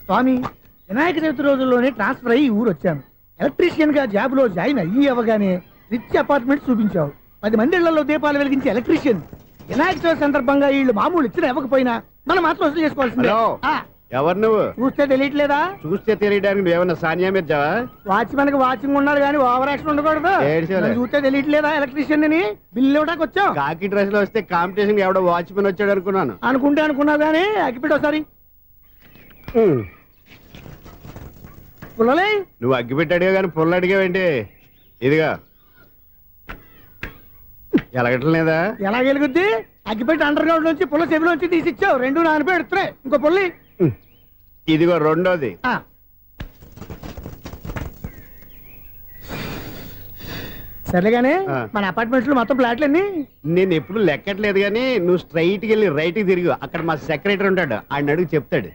స్వామి, వినాయక చవితి రోజుల్లోనే ట్రాన్స్ఫర్ అయ్యి ఊరు వచ్చాను. ఎలక్ట్రీషియన్ గా జాబ్ లో జాయిన్ అయ్యి అవగానే రిచ్ అపార్ట్మెంట్ చూపించావు. 10 మంది ఇళ్లలో దీపాలు వెలిగించే ఎలక్ట్రీషియన్. వినాయక చవితి సందర్భంగా వీళ్ళు మామూలు ఇచ్చిన ఇవ్వకపోయినా మనం మాత్రం వసూలు చేసుకోవాల్సిందే. ఎవరు నువ్వు? చూస్తే తెలియట్లేదా? చూస్తే తెలియడానికి నువ్వేమన్నా సానియా మీర్జావా? వాచ్మెన్ కి వాచింగ్ ఉండాలి కానీ ఓవర్ యాక్షన్ ఉండకూడదు. చూస్తే తెలియట్లేదా ఎలక్ట్రీషియన్ అని? బిల్లు ఇవ్వడానికి వచ్చాం. కాకి డ్రెస్ లో వస్తే కాంపిటీషన్ ఎవడో వాచ్మెన్ వచ్చాడు అనుకున్నాను. అనుకున్నావు కానీ అగ్గిపెట్టి ఒకసారి పుల్లలే. నువ్వు అగ్గిపెట్టి అడిగా కానీ పుల్ల అడిగావేంటి? ఇదిగా ఎలగటం లేదా? ఎలా వెలుగుద్ది? అగ్గిపెట్టి అండర్ గ్రౌండ్ నుంచి పుల్ల చెవిలోంచి తీసిచ్చావు. 2 నానిపోయి ఎడుతున్నాయి. ఇంకో పుల్లి ఇదిగో రెండోది. సరేగానే మన అపార్ట్మెంట్ లో మొత్తం ఫ్లాట్లు అన్ని నేను ఎప్పుడు లెక్కట్లేదు కానీ నువ్వు స్ట్రైట్ కి వెళ్ళి రైట్ కి తిరిగి అక్కడ మా సెక్రటరీ ఉంటాడు, ఆయన అడుగు చెప్తాడు.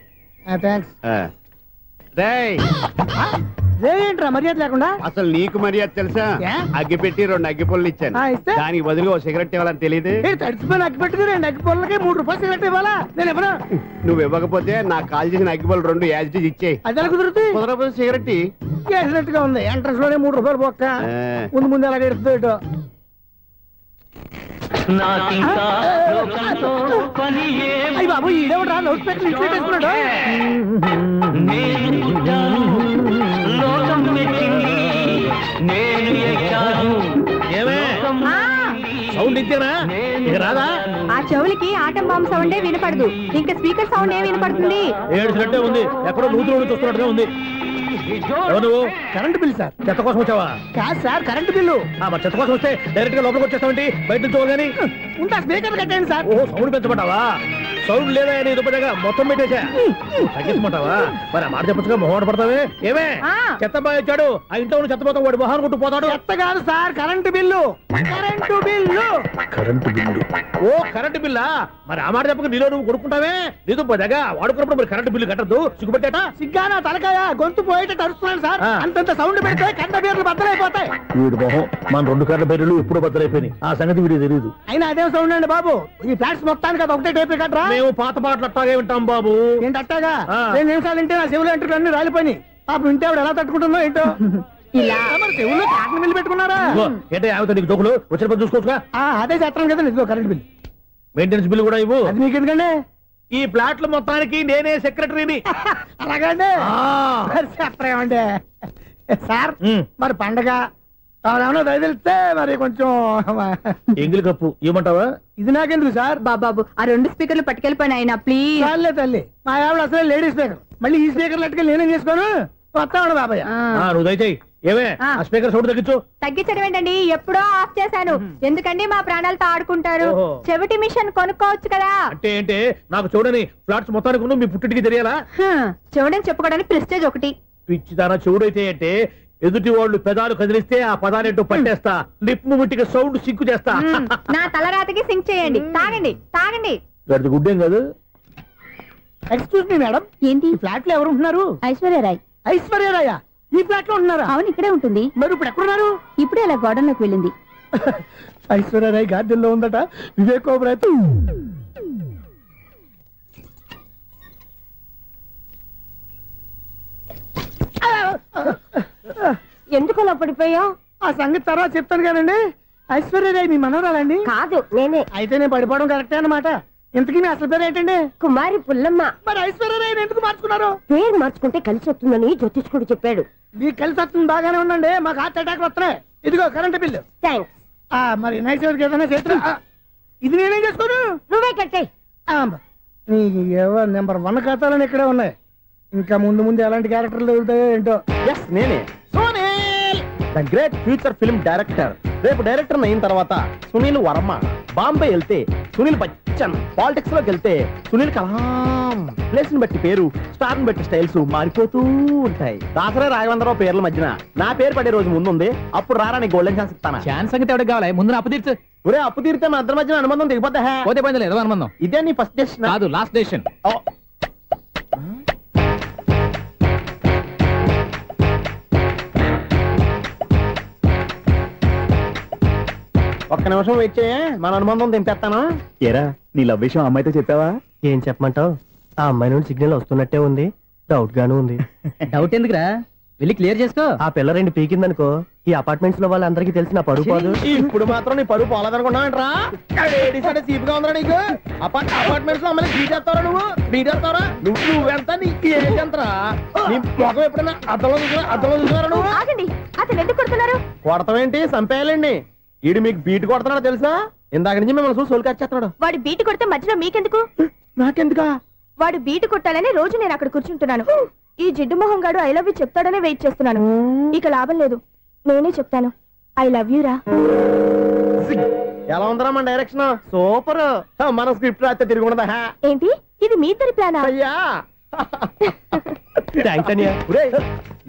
ఏంట్రా మర్యాద లేకుండా? అసలు నీకు మర్యాద తెలుసా? అగ్గి పెట్టి 2 అగ్గి పొల్లు ఇచ్చాను, దానికి బదులుగా 1 సిగరెట్ ఇవ్వాలని తెలియదు. తడిచిపోయిన అగ్గి పెట్టి 2 అగ్గి పొల్లకి 3 రూపాయలు సిగరెట్ ఇవ్వాలా? నేను ఇవ్వను. నువ్వు ఇవ్వకపోతే నాకు కాల్ చేసిన అగ్గి పొల్లు 2 యాజిటీస్ ఇచ్చేయి. అది ఎలా కుదురుతుంది? కుదరపోతే సిగరెట్ చేసినట్టుగా ఉంది. ఎంట్రన్స్ లోనే 3 రూపాయలు పోక్క. ముందు ఎలా ఎడుతుంది? అయ్యి బాబు, ఈడేవడా లౌడ్ స్పీకర్ ఇంట్లో పెట్టేసుకున్నాడు? సౌండ్ ఇచ్చారా? రాదా? ఆ చెవులకి ఆటం బాంబు సౌండే వినపడదు, ఇంకా స్పీకర్ సౌండ్ ఏ వినపడుతుంది? ఏడుసినట్టే ఉంది, ఎక్కడో నూతులు చూస్తున్నట్టుగా ఉంది. Current bill sir. చెత్త కోసం వచ్చావా? కాదు సార్, కరెంట్ బిల్లు. మరి చెత్త కోసం వస్తే డైరెక్ట్ గా లోపలికి వచ్చేస్తామంటే బయట నుంచి కానీ ఉంటా. స్పీకర్ కట్టండి సార్. ఓ సౌండ్ పెంచమంటావా? సౌండ్ లేదా దుబ్బగా మొత్తం పెట్టేసా. తగ్గించమంటావా? మరి మాట చెప్పచ్చుగా మొహమాట పడతావే. ఏమే చెత్త బాగా ఇచ్చాడు, ఆ ఇంట్లో చెత్త పోతాం, వాడు మొహాన్ని కొట్టు పోతాడు. చెత్త కాదు sir, current bill. Current bill. Current bill. ఓ కరెంటు బిల్లా? మరి ఆ మాట చెప్పక నీలో నువ్వు కొడుకుంటావే. నీతో పోదాగా వాడుకున్నప్పుడు మరి కరెంటు బిల్లు కట్టద్దు. సిగ్గుపెట్టాట? సిగ్గానా తలకాయ? గొంతు పోయేటట్టు అరుస్తున్నాను సార్. అంతంత సౌండ్ పెడితే కరెంట్ బిల్లు బద్దలైపోతాయి. వీడు మొహం మన 2 కరెంట్ బిల్లులు ఎప్పుడో బద్దలైపోయినాయి. ఆ సంగతి వీడికి తెలియదు. అయినా అదే సౌండ్ అండి బాబు. ఈ ఫ్లాట్స్ మొత్తానికి అది ఒకటే టైప్ కట్టరా? మేము పాత పాటలు అట్టాగే వింటాం బాబు. ఏంటి అట్టాగా? 2 నిమిషాలు వింటే నా చెవులు ఎంటర్ అన్ని రాలిపోయినాయి. పాపం వింటే ఆవిడ ఎలా తట్టుకుంటుందో ఏంటో. ఇలా మరి చెవుల్లో కాటన్ బిల్లు పెట్టుకున్నారా? ఏంటే ఆమెతో నీకు దోకులు వచ్చిన పని చూసుకోవచ్చుగా. అదే చేస్తాను కదా. ఇదిగో కరెంట్ బిల్. మెయింటెనెన్స్ బిల్లు కూడా ఇవ్వు. అది మీకు ఎందుకండి? ఈ ప్లాట్ల మొత్తానికి నేనే సెక్రటరీని. అలాగండి. చెప్పరేమండి సార్. మరి పండగ ఏమన్నా దయదలిస్తే మరి కొంచెం ఎంగిలి కప్పు ఇవ్వమంటావా? ఇది నాకెందుకు సార్? బాబు ఆ 2 స్పీకర్లు పట్టుకెళ్ళిపోయిన ఆయన ప్లీజ్. చాలే తల్లి, మా ఆవిడ అసలే లేడీ స్పీకర్. మళ్ళీ ఈ స్పీకర్లు అట్టుకెళ్ళి నేనేం చేసుకోను? వస్తాడు బాబాయ్. నువ్వు దయచేయి. ఏమే ఆ స్పీకర్ సౌండ్ తగ్గించు. తగ్గించడం ఏంటండి, ఎప్పుడో ఆఫ్ చేశాను. ఎందుకండి మా ప్రాణాలతో ఆడుకుంటారు? చెవిటి మిషన్ కొనుక్కోవచ్చు కదా. అంటే ఏంటే నాకు చూడని ఫ్లాట్స్ మొత్తానికి మీ పుట్టింటికి తెలియాలా? చెవుడని చెప్పుకోవడానికి ప్రెస్టేజ్ ఒకటి. పిచ్చిదానా చెవుడైతే అంటే ఎదుటి వాళ్ళు పెదాలు కదిలిస్తే ఆ పదాలేంటో పట్టేస్తా. లిప్ ముట్టికి సౌండ్ సింకు చేస్తా. నా తలరాతకి సింక్ చేయండి. తాగండి తాగండి. గడిది గుడ్డేం కాదు. ఎక్స్క్యూజ్ మీ మేడం, ఏంటి ఫ్లాట్ లో ఎవరు ఉంటున్నారు? ఐశ్వర్యరాయ్. ఐశ్వర్యరాయ ఈ ఫ్లాట్ లో ఉంటున్నారా? అవును, ఇక్కడే ఉంటుంది. మరి ఇప్పుడు ఎక్కడున్నారు? ఇప్పుడే అలా గోడంలోకి వెళ్ళింది. ఐశ్వర్యరాయ్ గార్డెన్ లో ఉందట. వివేక్ ఓబరాయ్ ఎందుకు అలా పడిపోయా? ఆ సంగతి తర్వాత చెప్తాను కానండి. ఐశ్వర్యరాయ్ మీ మనవరాలండి? కాదు, నేనే. అయితే నేను పడిపోవడం కరెక్టే అన్నమాట. ఇంతకీ మీ అసలు పేరు ఏంటండి? కుమారి పుల్లమ్మ. మరి ఐశ్వర్యరాయ్ ఎందుకు మార్చుకున్నారు? పేరు మార్చుకుంటే కలిసి వస్తుందని జ్యోతిష్కుడు చెప్పాడు. మీకు కలిసి వస్తుంది, బాగానే ఉండండి. మాకు హార్ట్ అటాక్ వస్తున్నాయి. ఇదిగో కరెంట్ బిల్లు. థ్యాంక్స్. మరి నైట్ ఏదైనా చేస్తా. ఇది నేనేం చేసుకోను? నువ్వే కట్టే. నెంబర్ 1 ఖాతాలని ఇక్కడే ఉన్నాయి. ఇంకా ముందు ముందు ఎలాంటి క్యారెక్టర్లు దొరుకుతాయో ఏంటో. నేనే the great future film director. రేపు డైరెక్టర్ అయిన తర్వాత సునీల్ వర్మ. బాంబే వెళ్తే సునీల్ బచ్చన్. పాలిటిక్స్ లోకి వెళ్తే సునీల్ కలాం. ప్లేస్ ని బట్టి పేరు, స్టార్ ని బట్టి స్టైల్స్ మారిపోతూ ఉంటాయి. దాసరా రాఘవేంద్రరావు పేర్ల మధ్యన నా పేరు పడే రోజు ముందుంది. అప్పుడు రారా నీ గోల్డెన్ ఛాన్స్ ఇస్తాను. ఛాన్స్ సంగతి ఎవరికి కావాలి? ముందు అప్పు తీర్చు. ఒరే అప్పు తీరితే మన ఇద్దరి మధ్యన అనుబంధం దిగిపోతా. పోతే పోయింది లేదు అనుబంధం. ఇదే నీ ఫస్ట్ డెస్టినేషన్ కాదు, లాస్ట్ డెసిషన్. ఒక్క నిమిషం వెయిట్ చేయ, మన అనుబంధం దింపేస్తాను. ఏరా నీ లవ్ విషయం అమ్మాయితో చెప్పావా? ఏం చెప్పమంటావు? ఆ అమ్మాయి నుండి సిగ్నల్ వస్తున్నట్టే ఉంది. డౌట్ గాను ఉంది. డౌట్ ఎందుకురా, వెళ్ళి క్లియర్ చేసుకో. ఆ పిల్ల 2 పీకిందనుకో ఈ అపార్ట్మెంట్స్ లో వాళ్ళందరికీ తెలిసిన పరువు పోదు. ఇప్పుడు మాత్రం నీ పరువు పోలేదనుకున్నావేంట్రా? సీపుగా ఉందా నీకు? అపార్ట్మెంట్స్ లో అమ్మని బీటేస్తారా నువ్వెంత నీకు ఏంటంతరా? నీ మొఖం ఎప్పుడైనా అద్దంలో చూసారా నువ్వు? ఆగండి, అతను ఎందుకు కొడుతున్నారు? కొడతావేంటి? చంపేయాలండి. ఈడు మీకు బీట్ కొడుతున్నాడు తెలుసా? ఇందాక నుంచి మిమ్మల్ని చూసి సోలు కచ్చేస్తున్నాడు. వాడు బీటు కొడితే మధ్యలో మీకెందుకు? నాకెందుకా? వాడు బీటు కొట్టాలని రోజు నేను అక్కడ కూర్చుంటున్నాను. ఈ జిడ్డు మొహం గాడు ఐ లవ్ యూ చెప్తాడనే వెయిట్ చేస్తున్నాను. ఇక లాభం లేదు, నేనే చెప్తాను ఐ లవ్ యూ రా. ఎలా ఉందరా మన డైరెక్షన్? సూపర్. మన స్క్రిప్ట్ రాస్తే తిరిగి ఉండదా? ఏంటి ఇది మీ ఇద్దరి ప్లానా? అయ్యా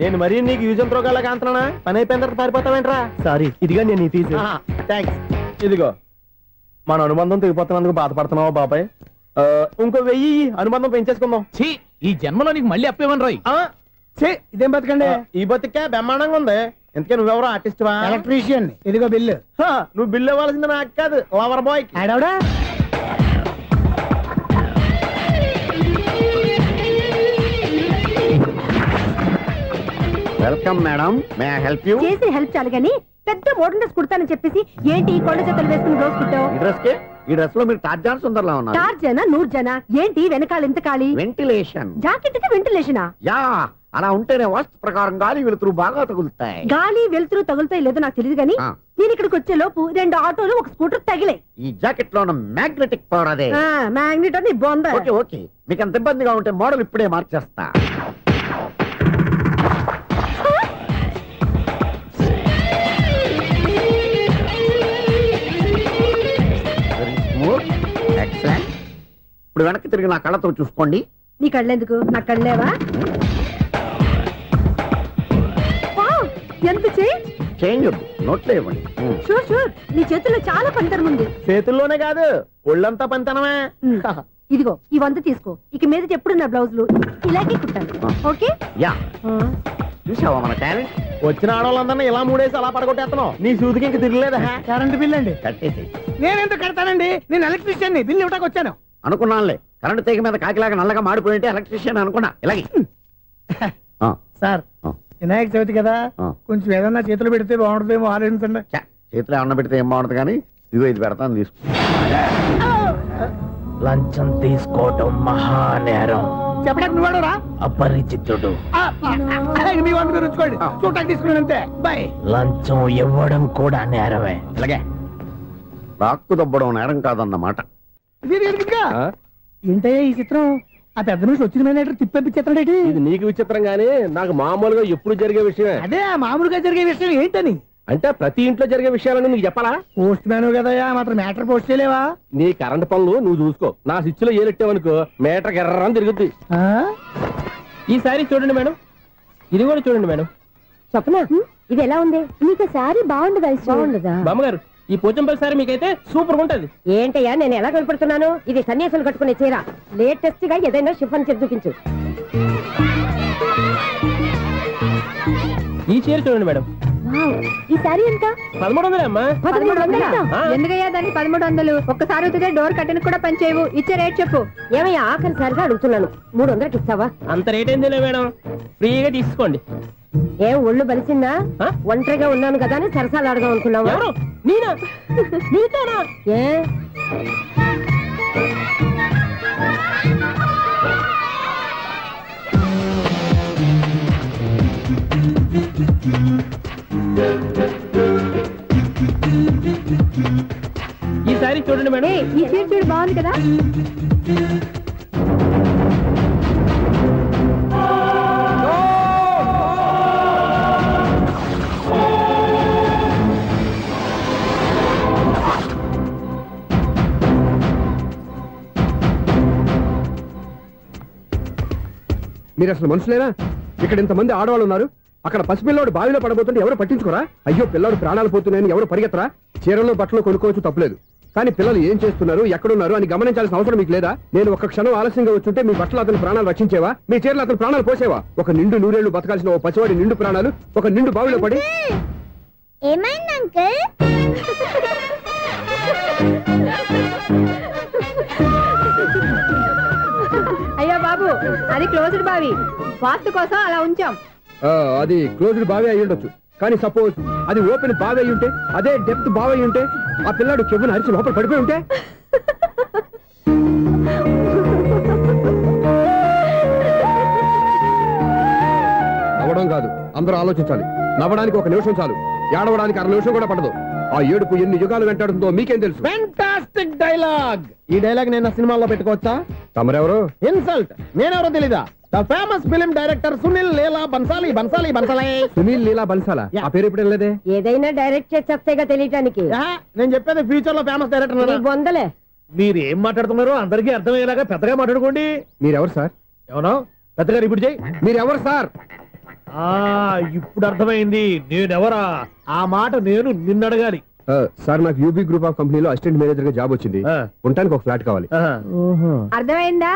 నేను మరీ నీకు యూజన్ త్రోగాలా కాంతనా? పని అయిపోయిన తర్వాత పారిపోతావేంట్రా? సారీ, ఇదిగా నేను ఫీజు. థ్యాంక్స్. ఇదిగో మన అనుబంధం తెగిపోతున్నందుకు బాధపడుతున్నావా బాబాయ్? ఇంకో 1000 అనుబంధం పెంచేసుకుందాం. ఛీ, ఈ జన్మలో నీకు మళ్ళీ అప్పేమని రాయి. ఇదేం బతకండి? ఈ బతికే బ్రహ్మాండంగా ఉంది. ఎందుకే నువ్వెవరో ఆర్టిస్ట్ వా? ఎలక్ట్రీషియన్. ఇదిగో బిల్లు. నువ్వు బిల్లు ఇవ్వాల్సింది నాకు కాదు, లవర్ బాయ్. ఆడవడా? Welcome madam, may I help you? చేసి హెల్ప్ చాలు గాని పెద్ద మోడల్ డ్రెస్ కుడతానని చెప్పేసి ఏంటి ఈ కొండ జతలు వేసుకుని రోజు కుట్టావు? ఈ డ్రెస్ లో మీరు టార్జాన్ సుందర్లా ఉన్నారు. టార్జనా నూర్జనా? ఏంటి వెనకాల ఎంత ఖాళీ? వెంటిలేషన్. జాకెట్ కి వెంటిలేషనా? యా, అలా ఉంటేనే వాస్తు ప్రకారం గాలి వెలుతురు బాగా తగులుతాయి. గాలి వెలుతురు తగులుతాయి లేదో నాకు తెలియదు గానీ నేను ఇక్కడికి వచ్చే లోపు 2 ఆటోలు 1 స్కూటర్ తగిలే. ఈ జాకెట్ లో ఉన్న మ్యాగ్నెటిక్ పవర్ అదే. మ్యాగ్నెట్ అని బొంద. ఓకే ఓకే, మీకు అంత ఇబ్బందిగా ఉంటే మోడల్ ఇప్పుడే మార్చేస్తా. ఎక్సలెంట్. ఇప్పుడు వెనక్కి తిరిగి నా కళ్ళతో చూసుకోండి. నీ కళ్ళెందుకు? నా కళ్ళేవా? ఎంత చేంజ్ వద్దు, నోట్లో ఇవ్వండి. షూర్ షూర్, నీ చేతుల్లో చాలా పంతరం ఉంది. చేతుల్లోనే కాదు ఒళ్ళంతా పంతనమే. ఇదిగో ఈ 100 తీసుకో. ఇక మీద ఎప్పుడు నా బ్లౌజులు ఇలాగే కుట్టాను. ఓకే? యా, చూసావా మన టాలెంట్? వచ్చిన ఆడవాళ్ళందరినీ ఇలా మూడేసి అలా పడగొట్టేస్తున్నావు. నీ సూదికి ఇంక తిరగలేదా? కరెంట్ బిల్ అండి. కట్టేసి. నేనెందుకు కడతానండి? నేను ఎలక్ట్రీషియన్. బిల్ ఇవ్వడానికి వచ్చాను. అనుకున్నానులే, కరెంట్ తీగ మీద కాకిలాగా నల్లగా మాడిపోయింటే ఎలక్ట్రీషియన్ అనుకున్నా. ఇలాగే సార్, వినాయక చవితి కదా, కొంచెం ఏదన్నా చేతులు పెడితే బాగుంటుందేమో ఆలోచించండి. చేతిలో ఏమన్నా పెడితే ఏం బాగుంటుంది కానీ ఇదిగో ఇది పెడతాను, తీసుకో. లంచం తీసుకోవటం మహానేరం. చెప్పడానికి నువ్వాడరా? అపరిచితుడు. మీ వంట మీరు ఉంచుకోండి, చూడటానికి తీసుకున్నాను అంతే. బాయ్. లంచం ఇవ్వడం కూడా నేరమే. ఇలాగే రాక్కు దబ్బడం నేరం కాదన్నమాట. ఏంటయ్యా ఈ చిత్రం? ఆ పెద్ద మనిషి వచ్చిన మేనేటర్ తిప్పించేస్తాడేటి? ఇది నీకు విచిత్రం గానీ నాకు మామూలుగా ఎప్పుడు జరిగే విషయమే. అదే మామూలుగా జరిగే విషయం ఏంటని? అంటే ప్రతి ఇంట్లో జరిగే విషయాలను నీకు చెప్పాలా? పోస్ట్ మ్యాన్ కదయ్యా, మాత్రం మ్యాటర్ పోస్ట్ చేయలేవా? నీ కరెంట్ పనులు నువ్వు చూసుకో. నా స్విచ్ లో ఏలెట్టావనుకో మీటర్ ఎర్రని తిరుగుద్ది. ఈసారి చూడండి మేడం, ఇది కూడా చూడండి మేడం. చెప్పనా? ఇది ఎలా ఉంది? నీకు సారీ బాగుండదా? బాగుండదా? బామ్మగారు, ఈ పోచంపల్లి సారీ మీకైతే సూపర్ ఉంటుంది. ఏంటయ్యా నేను ఎలా కనపడుతున్నాను? ఇది సన్యాసులు కట్టుకునే చీర. లేటెస్ట్ గా ఏదైనా షిఫన్ చెప్పి చూపించు. ఈ చీర చూడండి మేడం. ఈ సారీ ఎంత? 1300 అమ్మా. 1300? ఎందుకయ్యా దానికి 1300? ఒక్కసారి అవుతుందే డోర్ కట్టెన్ కూడా పని చేయవు. ఇచ్చే రేట్ చెప్పు. ఏమయ్యా ఆఖరిసారిగా అడుగుతున్నాను, 300కి ఇస్తావా? అంత రేట్ ఏంది మేడం, ఫ్రీగా తీసుకోండి. ఏం ఒళ్ళు బలిసిందా? ఒంటరిగా ఉన్నాను కదా అని సరసాలు అడగా అనుకున్నావా? నేనా? నీతోనా? ఏ ఈ సారీ చూడండి మేడం. ఈ చీర చూడు, బాగుంది కదా? మీరు అసలు మనుషులేనా? ఇక్కడ ఇంతమంది ఆడవాళ్ళు ఉన్నారు, అక్కడ పసిపిల్లాడు బావిలో పడబోతుంటే ఎవరు పట్టించుకోరా? అయ్యో పిల్లాడు ప్రాణాలు పోతున్నాయని ఎవరు పరిగెత్తరా? చీరలు బట్టలు కొనుక్కోవచ్చు, తప్పులేదు. కానీ పిల్లలు ఏం చేస్తున్నారు, ఎక్కడున్నారు అని గమనించాల్సిన అవసరం మీకు లేదా? నేను ఒక క్షణం ఆలస్యంగా వచ్చుంటే మీ బట్టలు అతని ప్రాణాలు రక్షించేవా? మీ చీరలు అతని ప్రాణాలు పోసేవా? ఒక నిండు 100 ఏళ్లు బతకాల్సిన ఓ పసివాడి నిండు ప్రాణాలు ఒక నిండు బావిలో పడి. ఏమైంది అంకుల్? అయ్యో బాబు అది క్లోజ్డ్ బావి, వాస్తు కోసం అలా ఉంచాం. అది క్లోజ్డ్ బావి అయి ఉండొచ్చు, కానీ సపోజ్ అది ఓపెన్ బావి అయి ఉంటే, అదే డెప్త్ బావి అయి ఉంటే, ఆ పిల్లాడు చెవును అరిచి లోపల పడిపోయి ఉంటే, నవ్వడం కాదు, అందరూ ఆలోచించాలి. నవ్వడానికి 1 నిమిషం చాలు, ఏడవడానికి 1/2 నిమిషం కూడా పడదు. ఆ ఏడుపు ఎన్ని యుగాలు వెంటాడుతుందో మీకేం తెలుసు? Fantastic dialogue. ఈ డైలాగ్ నేను సినిమాలో పెట్టుకోవచ్చా? తమరెవరు? ఇన్సల్ట్. నేనెవరో తెలీదా? The famous film director Sunil Leela Bhansali. Sunil Leela బన్సాలా? ఆ పేరు ఇప్పుడు వెళ్ళలేదే. ఏదైనా డైరెక్ట్ చేసేస్తేగా తెలియటానికి. నేను చెప్పేది ఫ్యూచర్ లో ఫేమస్ డైరెక్టర్. బొందలే. మీరు ఏం మాట్లాడుతున్నారో అందరికీ అర్థమయ్యేలాగా పెద్దగా మాట్లాడుకోండి. మీరెవరు సార్? ఎవరో పెద్దగా రిపీట్ చేయి. మీరెవరు సార్? ఇప్పుడు అర్థమైంది నేనెవరా. ఆ మాట నేను నిన్ను అడగాలి. సార్, నాకు యూబీ గ్రూప్ ఆఫ్ కంపెనీలో అసిస్టెంట్ మేనేజర్ గా జాబ్ వచ్చింది. ఉండడానికి 1 ఫ్లాట్ కావాలి. అర్థమైందా?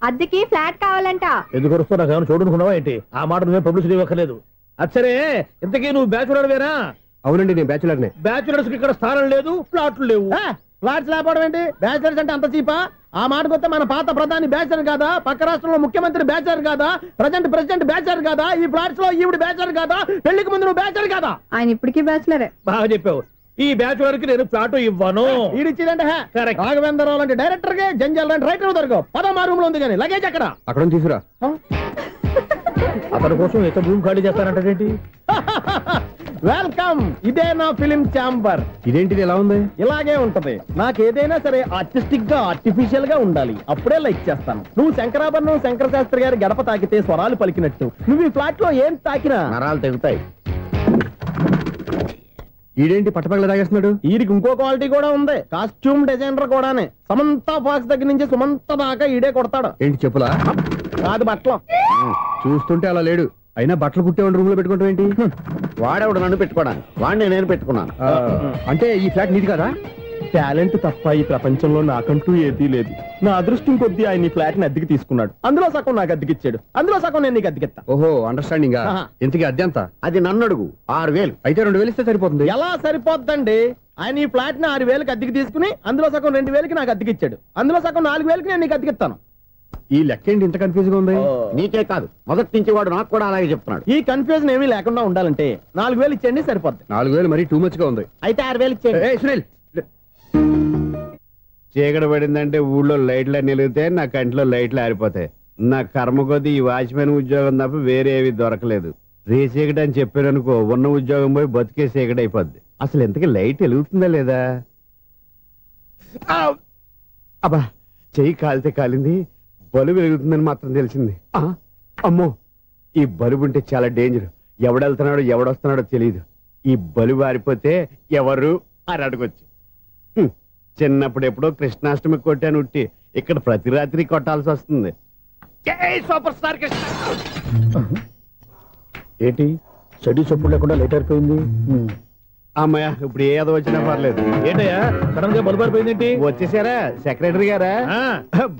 అద్దెకి ఫ్లాట్ కావాలంట. ఎందుకు వస్తున్నా నాకు ఏమైనా చూడనుకున్నావా ఏంటి? ఆ మాట నువ్వే పబ్లిసిటీ ఇవ్వక్కర్లేదు. అచ్చరే, ఇంతకీ నువ్వు బ్యాచులర్ వేరా? అవునండి, నేను బ్యాచులర్నే. బ్యాచులర్స్ కి ఇక్కడ స్థానం లేదు, ఫ్లాట్లు లేవు. ఫ్లాట్స్ లేకపోవడం ఏంటి? బ్యాచులర్స్ అంటే అంత చీపా? ఆ మాటకొస్తే మన పాత ప్రధాని బ్యాచులర్ కాదా? పక్క రాష్ట్రంలో ముఖ్యమంత్రి బ్యాచులర్ కాదా? ప్రెసిడెంట్ బ్యాచులర్ కాదా? ఈ ఫ్లాట్స్ లో ఈవిడ బ్యాచులర్ కాదా? పెళ్లికి ముందు నువ్వు బ్యాచులర్ కాదా? ఆయన ఇప్పటికీ బ్యాచులరే. బాగా చెప్పావు. ఈ బ్యాచులర్ కి నేను ఫ్లాట్ ఇవ్వను. ఇడిచ్చిందంటే రాఘవేంద్రరావు లాంటి డైరెక్టర్ కి, జంజాల్ లాంటి రైటర్ దొరకవు. 10వ రూమ్ లో ఉంది కానీ లగేజ్ అక్కడ తీసుకురా. అతని కోసం ఎంత రూమ్ ఖాళీ చేస్తానంటే వెల్కమ్. ఇదే నా ఫిలిం ఛాంబర్. ఇదేంటిది ఎలా ఉంది? ఇలాగే ఉంటది. నాకు ఏదైనా సరే ఆర్టిస్టిక్ గా, ఆర్టిఫిషియల్ గా ఉండాలి. అప్పుడే లైక్ చేస్తాను. నువ్వు శంకరాభరణం శంకర శాస్త్రి గారి గడప తాకితే స్వరాలు పలికినట్టు నువ్వు ఈ ఫ్లాట్ లో ఏం తాకినా నరాలు తెగుతాయి. ఈడేంటి పట్టపగల తాగేస్తున్నాడు? వీరికి ఇంకో క్వాలిటీ కూడా ఉంది. కాస్ట్యూమ్ డిజైనర్ కూడానే. సమంత ఫాక్స్ దగ్గర నుంచి సుమంత దాకా ఈడే కొడతాడు. ఏంటి చెప్పులా? కాదు, బట్టలు. చూస్తుంటే అలా లేడు. అయినా బట్టలు కుట్టేవాడి రూమ్ లో పెట్టుకుంటాం ఏంటి? వాడేవాడు నన్ను పెట్టుకోవడానికి, వాడిని నేను పెట్టుకున్నాను. అంటే ఈ ఫ్లాట్ నీది కదా? టాలెంట్ తప్ప ఈ ప్రపంచంలో నాకంటూ ఏదీ లేదు. నా అదృష్టం కొద్దీ ఆయన ఈ ఫ్లాట్ ని అద్దెకి తీసుకున్నాడు. అందులో సగం నాకు అద్దెకిచ్చాడు, అందులో సగం నేను నీకు అద్దెకిస్తా. ఓహో, అండర్స్టాండింగ్. ఇంతకీ అద్దె ఎంత? అది నన్ను అడుగు. 6,000. అయితే 2,000 ఇస్తే సరిపోతుంది. ఎలా సరిపోద్దండి? ఆయన ఈ ఫ్లాట్ ని 6,000కి అద్దెకి తీసుకుని అందులో సగం 2,000కి నాకు అద్దెకిచ్చాడు. అందులో సగం 4,000కి నేను నీకు అద్దెకిస్తాను. ఈ లెక్క ఏంటి ఇంత కన్ఫ్యూజ్ గా ఉంది? నీకే కాదు, మొదటి నుంచి వాడు నాకు కూడా అలాగే చెప్తున్నాడు. ఈ కన్ఫ్యూజన్ ఏమీ లేకుండా ఉండాలంటే 4,000 ఇచ్చేయండి, సరిపోద్ది. 4,000 మరీ టూ మచ్ గా ఉంది. అయితే 6,000 ఇచ్చేయండి. సునీల్, చీకటి పడిందంటే ఊళ్ళో లైట్లు నిలిగితే నా కంట్లో లైట్లు ఆరిపోతాయి. నా కర్మ కొద్దీ ఈ వాచ్మెన్ ఉద్యోగం తప్ప వేరే ఏవి దొరకలేదు. రేచీకటి అని చెప్పారనుకో, ఉన్న ఉద్యోగం పోయి బతికే చీకటి అయిపోద్ది. అసలు ఎంతకీ లైట్ వెలుగుతుందా లేదా? అబ్బా, చెయ్యి కాలితే కాలింది, బలుబు వెలుగుతుందని మాత్రం తెలిసింది. అమ్మో, ఈ బలుబు ఉంటే చాలా డేంజర్. ఎవడెళ్తున్నాడో ఎవడొస్తున్నాడో తెలియదు. ఈ బలుబు ఆరిపోతే ఎవరు అని అడగొచ్చు. చిన్నప్పుడు ఎప్పుడో కృష్ణాష్టమి కొట్టాను ఉట్టి, ఇక్కడ ప్రతి రాత్రి కొట్టాల్సి వస్తుంది. Super star Krishna. ఏంటి చెడు చెప్పుడు లేకుండా లేట్ అయిపోయింది? అమ్మయ్య, ఇప్పుడు ఏదో వచ్చినా పర్లేదు. ఏంటయ్యా సడన్ గా బలుబు ఆరిపోయింది? వచ్చేసారా సెక్రటరీ గారా?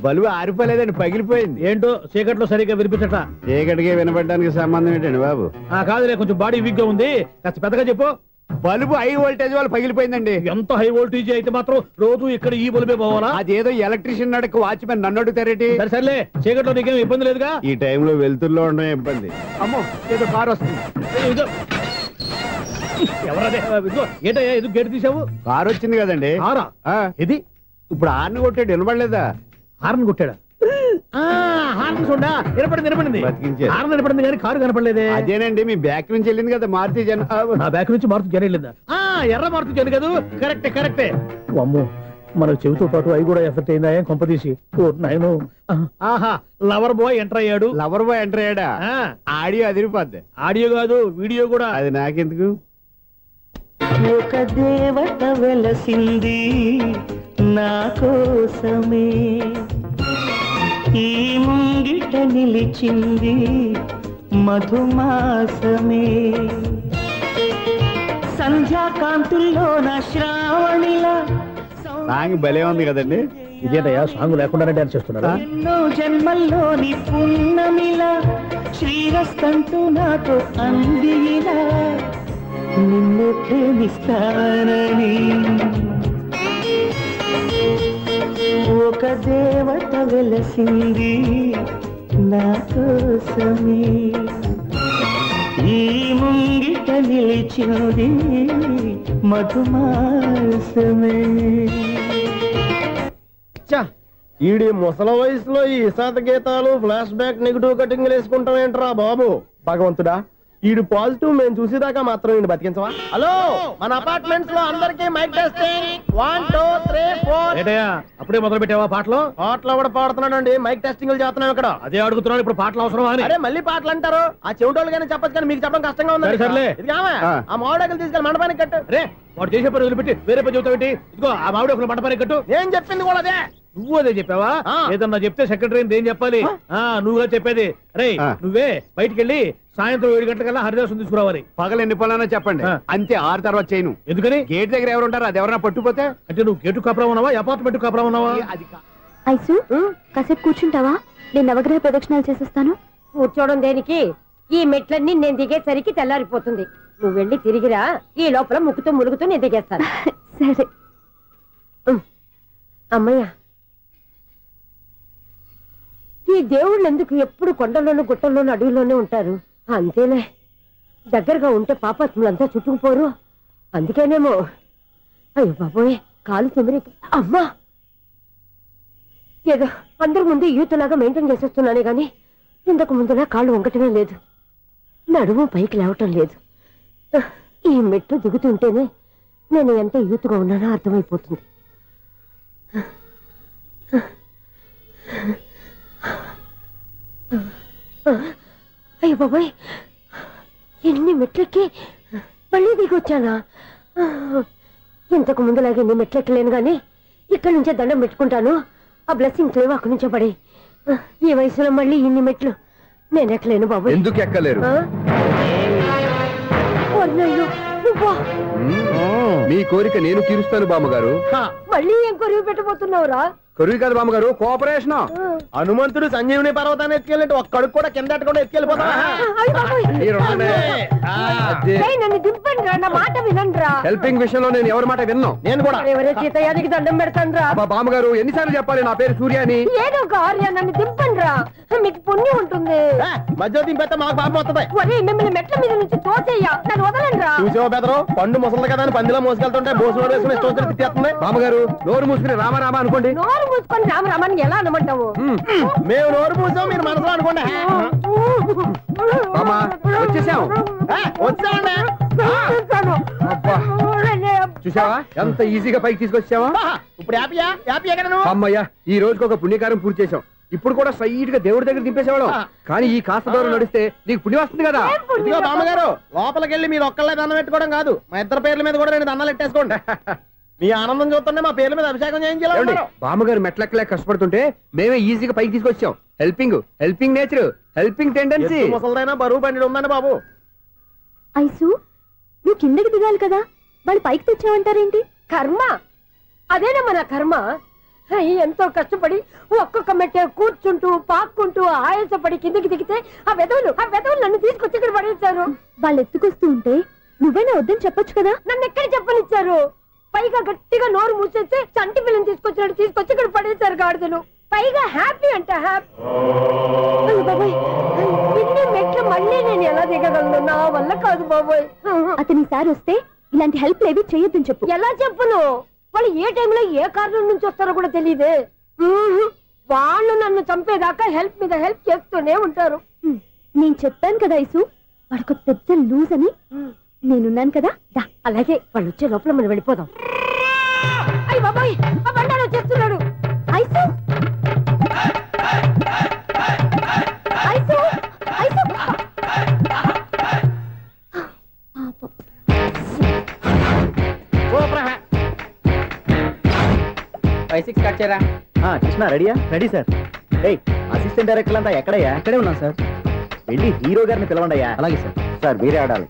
బలుబు ఆరిపోలేదండి, పగిలిపోయింది. ఏంటో చీకట్లో సరిగ్గా వినిపించట. చీకటికి వినపడడానికి సంబంధం ఏంటండి బాబు? కాదులే, కొంచెం బాడీ వీక్ గా ఉంది, కాస్త పెద్దగా చెప్పు. బల్బు హై వోల్టేజ్ వాళ్ళు పగిలిపోయిందండి. ఎంత హై వోల్టేజ్ అయితే మాత్రం రోజు ఇక్కడ ఈ బల్బే పోవాలా? అదేదో ఎలక్ట్రీషియన్ నడక వాచ్మెన్ నన్ను అడుగుతారేటి? సర్లే, చీకట్లో నీకేం ఇబ్బంది లేదుగా? ఈ టైంలో వెళ్తుల్లో ఉండడం ఇబ్బంది. అమ్మో, ఏదో కారు వస్తుంది. ఎవరదే? ఏంటయ్యా ఎందుకు గేటు తీసావు? కారు వచ్చింది కదండి. ఇది ఇప్పుడు హార్న్ కొట్టాడు, వినపడలేదా? హార్న్ కొట్టాడా? హార్న్ చూడా వినపడింది. హార్న్ వినపడింది కానీ కారు కనపడలేదే. అదేనండి, మీ బ్యాక్ నుంచి వెళ్ళింది కదా మారుతి జన. నా బ్యాక్ నుంచి మారుతి జన వెళ్ళిందా? ఎర్ర మారుతి జన కదా? కరెక్టే. అమ్మో, మనకు చెవితో పాటు అవి కూడా ఎఫెక్ట్ అయిందా? ఏం కొంపదీసి? నాయను, ఆహా, లవర్ బాయ్ ఎంటర్ అయ్యాడు. లవర్ బాయ్ ఎంటర్ అయ్యాడా? ఆడియో అదిరిపోద్ది. ఆడియో కాదు, వీడియో కూడా. అది నాకెందుకు? ఒక దేవత వెలసింది నా కోసమే, ఈ ముంగిట నిలిచింది మధుమాసమే, సంధ్యాకాంతుల్లో నా శ్రావణిలా. సాంగ్ భలే ఉంది కదండి. ఇదేంటయ్యా సాంగ్ లేకుండానే డాన్స్ చేస్తున్నారా? ఎన్నో జన్మల్లోని పున్నమిలా శ్రీరస్తంటూ నాతో అందిలా, నిన్ను ప్రేమిస్తానని. ఒక దేవత వెలసింది నా కోసమే ఈ ముంగిట నిలిచింది మధుమాసమే. ఈడి ముసల వయసులో ఈ ఇసాత గీతాలు ఫ్లాష్ బ్యాక్ నెగిటివ్ కటింగ్ వేసుకుంటాం ఏంట్రా బాబు. భగవంతుడా, ఈడు పాజిటివ్ మేము చూసేదాకా మాత్రం ఈయన బతికించవా. హలో, మన అపార్ట్మెంట్స్ లో అందరికి మైక్ టెస్టింగ్ 1 2 3 4. అప్పుడే మొదలు పెట్టావా పాటలు? పాటలు కూడా పాడుతున్నాడు, మైక్ టెస్టింగ్ చేస్తున్నాం ఇక్కడ. అదే అడుగుతున్నాడు, ఇప్పుడు పాటలు అవసరం అని. అరే మళ్ళీ పాటలు అంటారు, ఆ చెవిటోళ్ళు కానీ చెప్పచ్చు కానీ మీకు చెప్పడం కష్టంగా ఉంది. సర్లే. ఆ మామిడాకులు తీసుకెళ్ళి మండపానికి కట్టు. రే, వాడు చేసే పని వదిలిపెట్టి వేరే పని చెబుతావు ఏంటి? ఇదిగో ఆ మామిడి ఒకరు మంటపానికి కట్టు. నేను చెప్పింది కూడా అదే. నువ్వు అదే చెప్పావా? ఏదన్నా చెప్తే సెక్రటరీ ఏం చెప్పాలి? నువ్వుగా చెప్పేది. రే, నువ్వే బయటికి వెళ్ళి సాయంత్రం 7 గంటలకల్లా హరిదాసం తీసుకురావాలి. పగలు ఎన్ని పనులన్నా చెప్పండి, అంతే 6 తర్వాత చేయను. ఎందుకని? గేట్ దగ్గర ఎవరు ఉంటారు, అది ఎవరన్నా పట్టుపోతే. అంటే నువ్వు గేటు కాపురా ఉన్నావా, అపార్ట్మెంట్ కాపురా ఉన్నావా? ఐసు కాసేపు కూర్చుంటావా? నేను నవగ్రహ ప్రదక్షిణాలు చేసేస్తాను. కూర్చోవడం దేనికి? ఈ మెట్లన్నీ నేను దిగేసరికి తెల్లారిపోతుంది. నువ్వు వెళ్ళి తిరిగిరా, ఈ లోపల ముక్కుతూ ములుగుతూ నేను దిగేస్తాను. సరే. అమ్మయ్య, ఈ దేవుళ్ళు ఎందుకు ఎప్పుడు కొండల్లోనూ గుట్టల్లోనూ అడవిలోనే ఉంటారు? అంతేలే, దగ్గరగా ఉంటే పాపాత్ములంతా చుట్టుకుపోరు. అందుకేనేమో. అయ్యో బాబోయ్, కాలు తిమిరి. అమ్మా, ఏదో అందరి ముందు యూత్లాగా మెయింటైన్ చేసేస్తున్నానే గాని ఇంతకు ముందులా కాళ్ళు వంకటమే లేదు, నడుము పైకి లేవటం లేదు. ఈ మెట్లు దిగుతుంటేనే నేను ఎంత యూత్గా ఉన్నానో అర్థమైపోతుంది. అయ్యో బాబాయ్, ఎన్ని మెట్లెక్కి మళ్ళీ దిగొచ్చానా? ఇంతకు ముందులాగే ఎన్ని మెట్లెక్కలేను గాని ఇక్కడి నుంచే దండం పెట్టుకుంటాను. ఆ బ్లెస్సింగ్స్ లేవు అక్కడి నుంచే పడి. ఈ వయసులో మళ్ళీ ఇన్ని మెట్లు నేను ఎక్కలేను బాబు. ఎందుకు ఎక్కలేరు? మీ కోరిక నేను తీరుస్తాను బామ్మగారు. మళ్ళీ ఏం కొరివి పెట్టబోతున్నావురా? కొరివి కాదు బామ్మగారు, కోఆపరేషన్. హనుమంతుడు సంజీవుని పర్వతాన్ని ఎత్తుకెళ్ళి ఒక్కడికి కూడా కింద ఎట్టకుండా ఎత్తుకెళ్ళిపోతా. నన్ను దింపండి రా, నా మాట వినండి రా. హెల్పింగ్ విషయంలో నేను ఎవరి మాట విన్నాను. నేను కూడా ఎవరే సీతయ్యానికి దండం పెడతాను రా. బామ్మగారు ఎన్నిసార్లు చెప్పాలి నా పేరు సూర్య అని? ఏదో ఒక ఆర్య, నన్ను దింపండి రా, మీకు పుణ్యం ఉంటుంది. మధ్య దింపేస్తే మాకు పాపం వస్తుంది. ఒరే, మిమ్మల్ని మెట్ల మీద నుంచి తోసేయ్యా, నన్ను వదలండి రా. చూసావా బెదరు, పండు ముసలి కదా అని పందిలో మోసుకెళ్తుంటే బోసు వేసుకుని ఇష్టం తిట్టేస్తుంది. బామ్మగారు నోరు మూసుకుని రామారామ అనుకోండి. నోరు మూసుకొని రామరామాన్ని ఎలా అనమంటావు? మేము నోరు మూసాం, మీరు మనసులో అనుకోండి. వచ్చేసాం. వచ్చామండి. చూసావా ఎంత ఈజీగా పైకి తీసుకొచ్చావా? ఇప్పుడు హ్యాపీయా కదా నువ్వు? అమ్మయ్యా, ఈ రోజుకి ఒక పుణ్యకారం పూర్తి చేసాం. ఇప్పుడు కూడా స్ట్రైట్ గా దేవుడి దగ్గర దింపేసేవాడు. కానీ ఈ కాస్త దూరం నడిస్తే నీకు పుణ్యం వస్తుంది కదా. ఇదిగో బామ్మగారు, లోపలికి వెళ్ళి మీరు ఒక్కళ్ళే దండం పెట్టుకోవడం కాదు, మా ఇద్దరు పేర్ల మీద కూడా 2 దండాలు పెట్టేసుకోండి. మీ ఆనందం చూస్తుంటే మా పేర్ల మీద అభిషేకం చేయించాలి. బామ్మగారు మెట్లెక్కలే కష్టపడుతుంటే మేమే ఈజీగా పైకి తీసుకొచ్చాం. Helping nature, helping tendency. ముసలిదైనా బరువు బండి ఉందండి బాబు. ఐసు, నువ్వు కిందకి దిగాలి కదా, వాళ్ళు పైకి తెచ్చావంటారేంటి? కర్మ అదేనమ్మా, నా కర్మ. ఎంతో కష్టపడి ఒక్కొక్క మెట్ట కూర్చుంటూ పాక్కుంటూ ఆయాసపడి కిందకి దిగితే ఆ వెధవులు నన్ను తీసుకొచ్చి ఇక్కడ పడేశారు. వాళ్ళు ఎత్తుకొస్తూ ఉంటే నువ్వేనా వద్దని చెప్పొచ్చు కదా. నన్ను ఎక్కడ చెప్పనిచ్చారు? పైగా గట్టిగా నోరు మూసేస్తే చంటి పిల్లని తీసుకొచ్చి ఇక్కడ పడేశారు గాడిదలు. పైగా హ్యాపీ అంట హ్యాపీ. బాబాయ్, ఇన్ని మెట్లు మళ్ళీ నేను ఎలా దిగగలను? నా వల్ల కాదు బాబోయ్. అతని సారి వస్తే ఇలాంటి హెల్ప్ లేవి చేయొద్దని చెప్పు. ఎలా చెప్పును? వాళ్ళు ఏ టైంలో ఏ కారణం నుంచి వస్తారో కూడా తెలియదే. వాళ్ళు నన్ను చంపేదాకా హెల్ప్ మీద హెల్ప్ చేస్తూనే ఉంటారు. నేను చెప్పాను కదా ఐసు, వాడికి పెద్ద లూజ్ అని. నేనున్నాను కదా. అలాగే, వాళ్ళు వచ్చే లోపల మనం వెళ్ళిపోదాం. అయ్య బాబాయ్, ఆ బండారు వచ్చేస్తున్నాడు. Ice, ice, ice. 5-6 స్టార్ట్ చేయరా. కృష్ణ రెడీయా? Ready sir. అసిస్టెంట్ డైరెక్టర్ అంతా ఎక్కడయ్యా? ఇక్కడే ఉన్నాను సార్. వెళ్ళి హీరో గారిని పిలవండి అయ్యా. అలాగే సార్. సార్ మీరే ఆడాలి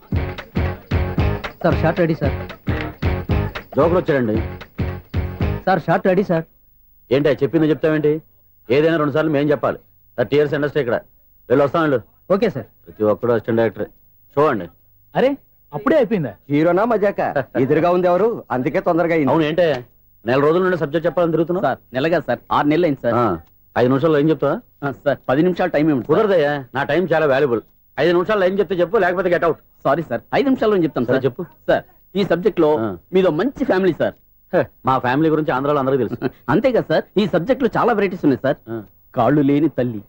sir. Short ready sir. Joker వచ్చాడండి సార్. Short ready sir. ఏంటి చెప్పింది చెప్తావేంటి? ఏదైనా 2 సార్లు మేము చెప్పాలి. 30 years ఇండస్ట్రీ ఇక్కడ. వెళ్ళి వస్తాను. Okay sir. ప్రతి ఒక్కడు అసిస్టెంట్ డైరెక్టర్. చూడండి. అరే, అప్పుడే అయిపోయిందా? హీరోనా మజాక? ఎదురుగా ఉంది ఎవరు, అందుకే తొందరగా. అవును, ఏంటే 4 రోజుల నుండి సబ్జెక్ట్ చెప్పాలని తిరుగుతున్నా? సార్ నెలగా సార్, 6 నెలలు అయింది సార్. 5 నిమిషాల్లో ఏం చెప్తా? సార్ 10 నిమిషాలు టైం ఏమిటి? కుదరదయ్యా, నా టైం చాలా వాల్యుబుల్. 5 నిమిషాల్లో ఏం చెప్తే చెప్పు, లేకపోతే గెట్ అవుట్. సారీ సార్, 5 నిమిషాల్లో చెప్తాను సార్. చెప్పు. సార్ ఈ సబ్జెక్ట్ లో మీదో మంచి ఫ్యామిలీ సార్. మా ఫ్యామిలీ గురించి ఆంధ్రాలో అందరికీ తెలుసు. అంతేగా సార్, ఈ సబ్జెక్ట్ లో చాలా వెరైటీస్ ఉన్నాయి సార్. కాళ్ళు లేని తల్లి,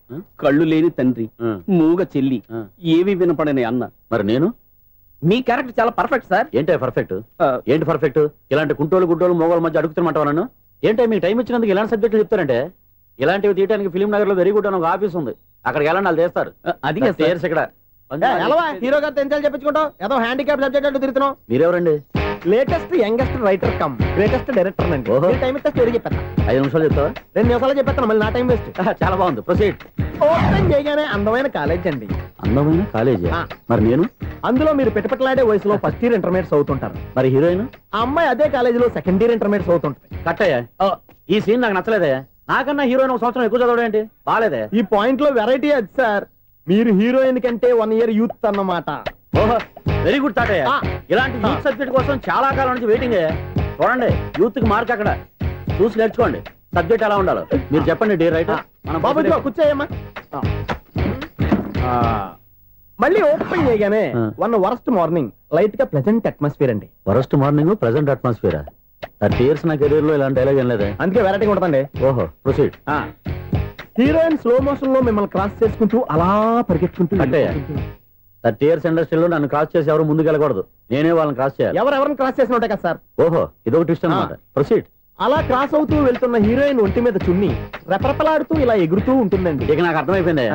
కళ్ళు లేని తండ్రి, మూగ చెల్లి, ఏవి వినపడని అన్న. మరి నేను? మీ క్యారెక్టర్ చాలా పర్ఫెక్ట్ సార్. ఏంటే పర్ఫెక్ట్? ఏంటి పర్ఫెక్ట్? ఇలాంటి కుంటోలు గుడ్డోలు మోగోళ్ళ మధ్య అడుగుతున్నమాట నన్ను. ఏంటో మీకు టైం ఇచ్చినందుకు ఇలాంటి సబ్జెక్టులు చెప్తారంటే? ఇలాంటివి తీయడానికి ఫిలిం నగర్ లో వెరీ గుడ్ అని ఒక ఆఫీస్ ఉంది, అక్కడికి వెళ్ళండి, వాళ్ళు చేస్తారు. అది ఇక్కడ హీరో గారు తెంచాలి చెప్పించుకుంటాం, ఏదో హ్యాండిక్యాప్ సబ్జెక్ట్ అంటూ తిరుగుతున్నాం. మీరెవరండి? Latest youngest writer cum greatest director అండి. టైం ఇస్తే స్టోరీ చెప్పేస్తా. 5 నిమిషాలు చెప్తావా? 2 నిమిషాలు చెప్పేస్తాను, మళ్ళీ నా టైం వేస్ట్. చాలా బాగుంది, ప్రొసీడ్. ఓపెన్ చేయగానే అందమైన కాలేజ్ అండి. అందమైన కాలేజీ? మరి నేను? అందులో మీరు పెట్టుపట్లాడే వయసులో ఫస్ట్ ఇయర్ ఇంటర్మీడియట్స్ అవుతుంటారు. మరి హీరోయిన్? ఆ అమ్మాయి అదే కాలేజీలో సెకండ్ ఇయర్ ఇంటర్మీడియట్స్ అవుతుంటాయి. కట్టయ్యా, ఈ సీన్ నాకు నచ్చలేదే. నాకన్నా హీరోయిన్ 1 సంవత్సరం ఎక్కువ చదవడం ఏంటి? బాలేదే. ఈ పాయింట్ లో వెరైటీ అది సార్, మీరు హీరోయిన్ కంటే 1 ఇయర్ యూత్ అన్నమాట. ఓహో, వెరీ గుడ్ థాట్. ఇలాంటి యూత్ సబ్జెక్ట్ కోసం చాలా కాలం నుంచి వెయిటింగ్. చూడండి, యూత్ కి మార్క్ అక్కడ చూసి నేర్చుకోండి. సబ్జెక్ట్ ఎలా ఉండాలో మీరు చెప్పండి డియర్ రైటర్. బాబు కూర్చోయమ్మా. మళ్ళీ ఓపెన్ చేయగానే వరస్ట్ మార్నింగ్, లైట్ గా ప్లెజెంట్ అట్మాస్ఫియర్ అండి. Worst morning, present atmosphere. 30 years నా కెరీర్ లో ఇలాంటి డైలాగ్ ఏం లేదే. అందుకే వెరైటీ ఉంటుందండి. ఓహో, ప్రొసీడ్. హీరోయిన్ స్లో మోషన్ లో మిమ్మల్ని క్రాస్ చేసుకుంటూ అలా పరిగెత్తుకుంటూ 30 years ఇండస్ట్రీలో నన్ను క్రాస్ చేసి ఎవరు ముందుకు వెళ్ళకూడదు, నేనే వాళ్ళని క్రాస్ చేయాలి. ఎవరెవరిని క్రాస్ చేసిన ఉంటాయి కదా సార్. ఓహో, ఇదొక ట్విస్ట్ అన్నమాట. ప్రొసీడ్. అలా క్రాస్ అవుతూ వెళ్తున్న హీరోయిన్ ఒంటి మీద చున్ని రెపరెపలాడుతూ ఇలా ఎగురుతూ ఉంటుందండి. ఇక నాకు అర్థమైపోయింది.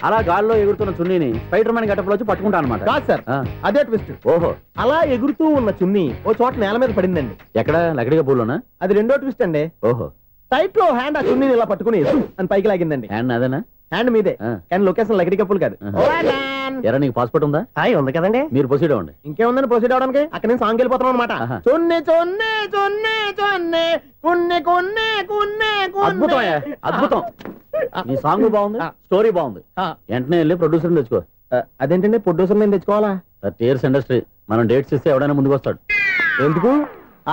అలా గాల్లో ఎగురుతున్న చున్నీని స్పైడర్ మ్యాన్ గెటప్లో వచ్చి పట్టుకుంటా అనమాట. కాదు సార్, అదే ట్విస్ట్. ఓహో, అలా ఎగురుతూ ఉన్న చున్ని ఓ చోట నేల మీద పడిందండి. ఎక్కడ? లకడిగా పూలోనా? అది రెండో ట్విస్ట్ అండి. ఓహో, టైట్ లో హ్యాండ్ ఆ చున్నీని ఇలా పట్టుకుని అని పైకి లాగిందండి. హ్యాండ్ అదేనా? హ్యాండ్ మీదే, కానీ లొకేషన్ లకడి కప్పులు కాదు. ఎరా, నీకు పాస్పోర్ట్ ఉందా? ఉంది కదండి. మీరు ప్రొసీడ్ అవ్వండి. ఇంకేముందని ప్రొసీడ్ అవడానికి? అక్కడ నేను సాంగ్ వెళ్ళిపోతాం అనమాట. చొన్నే చొన్నే చొన్నే చొన్నే కున్నే కున్నే కున్నే. అద్భుతం, అద్భుతం. నీ సాంగ్ బాగుంది, స్టోరీ బాగుంది. వెంటనే వెళ్ళి ప్రొడ్యూసర్ తెచ్చుకో. అదేంటండి ప్రొడ్యూసర్ నేను తెచ్చుకోవాలా? 30 years ఇండస్ట్రీ, మనం డేట్స్ ఇస్తే ఎవడైనా ముందుకు వస్తాడు. ఎందుకు?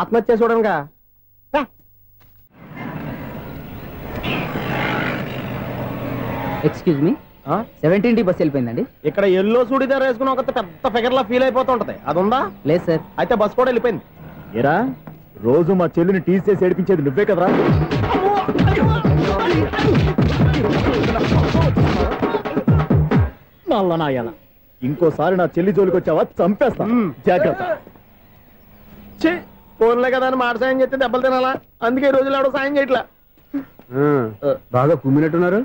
ఆత్మహత్య చూడనుగా. Excuse me, 17D bus వెళ్ళిపోయిందండి. ఇక్కడ ఎల్లో చూడిదార్ వేసుకుని ఒక పెద్ద ఫిగర్ లా ఫీల్ అయిపోతుంటది, అది ఉందా? లేదు సార్. అయితే బస్ కూడా వెళ్ళిపోయింది. ఏరా, రోజు మా చెల్లిని టీస్ చేసి ఏడిపించేది నువ్వే కదరా? నాయన, ఇంకోసారి నా చెల్లి జోలికి వచ్చావా చంపేస్తా, జాగ్రత్త. ఫోన్లే కదా అని మాట సాయం చేస్తే దెబ్బలు తినాలా? అందుకే ఈ రోజులు ఎవడో సాయం చేయట్లా. బాగా కుమ్మినట్టున్నారు.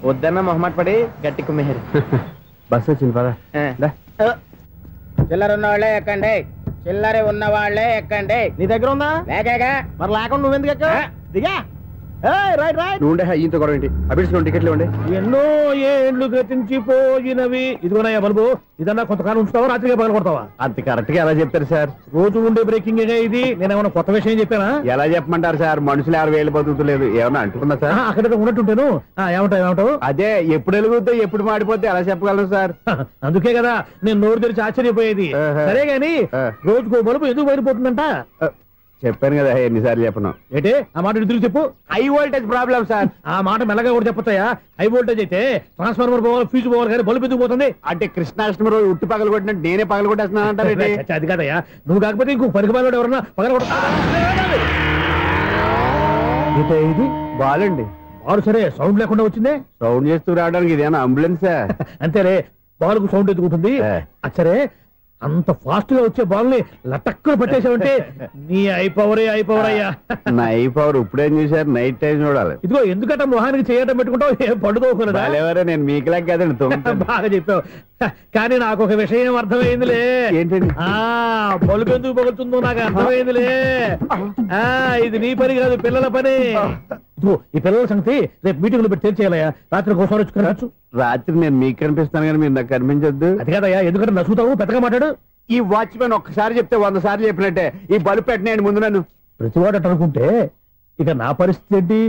వద్దన్న మొహమాట పడి గట్టి కుమ్మేరు. బస్ వచ్చింది పద. చిల్లర ఉన్న వాళ్ళే ఎక్కండి, చిల్లర ఉన్న వాళ్ళే ఎక్కండి. నీ దగ్గర ఉందా? లేకగా. మరి లేకుండా నువ్వెందుకు ఎక్కావు? దిగా. Right right. నువ్వు ఉండే ఈయంతో గొడవ ఏంటి? అభిడ్స్లో టికెట్లు ఇవ్వండి. ఎన్నో ఏండ్లు గతించిపోయినవి. ఇదిగోనయ్యా బల్బు, ఇదన్నా కొంతకాలం ఉంచుతావా, రాత్రిగా పగల కొడతావా? అంత కరెక్ట్ గా ఎలా చెప్తారు సార్? రోజు ఉండే బ్రేకింగ్ ఇది. నేనేమన్నా కొత్త విషయం చెప్పానా? ఎలా చెప్పమంటారు సార్? మనుషులు 60,000 బతుకుతలేదు, ఏమన్నా అంటున్నా సార్? అక్కడ ఉన్నట్టుంటాను. ఏమంటావు? అదే, ఎప్పుడు వెలుగుతో ఎప్పుడు మాడిపోతే ఎలా చెప్పగలను సార్? అందుకే కదా నేను నోరు తెరిచి ఆశ్చర్యపోయేది. సరే గాని రోజుకో బల్బు ఎందుకు బయటపోతుందంట? చెప్పాను కదా, ఎన్నిసార్లు చెప్పను. ఏంటే ఆ మాట ఎదురు చెప్పు. High voltage problem sir. ఆ మాట మెల్లగా కూడా చెప్పొచ్చాయా? హై వోల్టేజ్ అయితే ట్రాన్స్ఫార్మర్ పోవాలి, ఫ్యూజ్ పోవాలి, కానీ బల్బు ఎందుకు పోతుంది? అంటే కృష్ణాష్టమి రోజు ఉట్టి పగలు కొట్టినట్టు నేనే పగలు కొట్టేస్తున్నాను అంటారు. అది కాదయ్యా, నువ్వు కాకపోతే ఇంకో పనికి ఎవరన్నా పగల కొట్ట. ఇది బాలండి. బాలు సరే, సౌండ్ లేకుండా వచ్చిందే. సౌండ్ చేస్తూ రావడానికి ఇదేనా అంబులెన్సా? అంతేలే, బాలుకు సౌండ్ ఎందుకుంటుంది. సరే, అంత ఫాస్ట్ గా వచ్చే బాల్ ని లటక్కులు పట్టేసావంటే నీ అయిపవర్ అయ్యా. నా అయిపవర్ ఇప్పుడేం చూసారు? నైట్ టైం చూడాలి. ఇదిగో ఎందుకంట మొహానికి చేయడం పెట్టుకుంటావు, ఏం పండుకోకూడదా? నేను మీకులాగా కదండి. బాగా చెప్పావు, కానీ నాకు ఒక విషయం అర్థమైందిలే. ఏంటండి? బల్బు ఎందుకు పగులుతుందో నాకు అర్థమైందిలే. ఇది నీ పని కాదు, పిల్లల పని. ఇదిగో ఈ పిల్లల సంగతి రేపు మీటింగ్ లో పెట్టి తెలిసేయాలయ్యా. రాత్రి ఒకసారి వచ్చి రాత్రి నేను మీకు కనిపిస్తాను కానీ మీరు నాకు కనిపించొద్దు. అది కాదయ్యా, ఎందుకంటే నచ్చుతావు, పెద్దగా మాట్లాడు. ఈ వాచ్మెన్ ఒక్కసారి చెప్తే 100 సార్లు చెప్పినట్టే. ఈ బల్బు పెట్టినాయండి ముందు నన్ను. ప్రతివాడు అట్ట అనుకుంటే ఇక నా పరిస్థితి ఏంటి?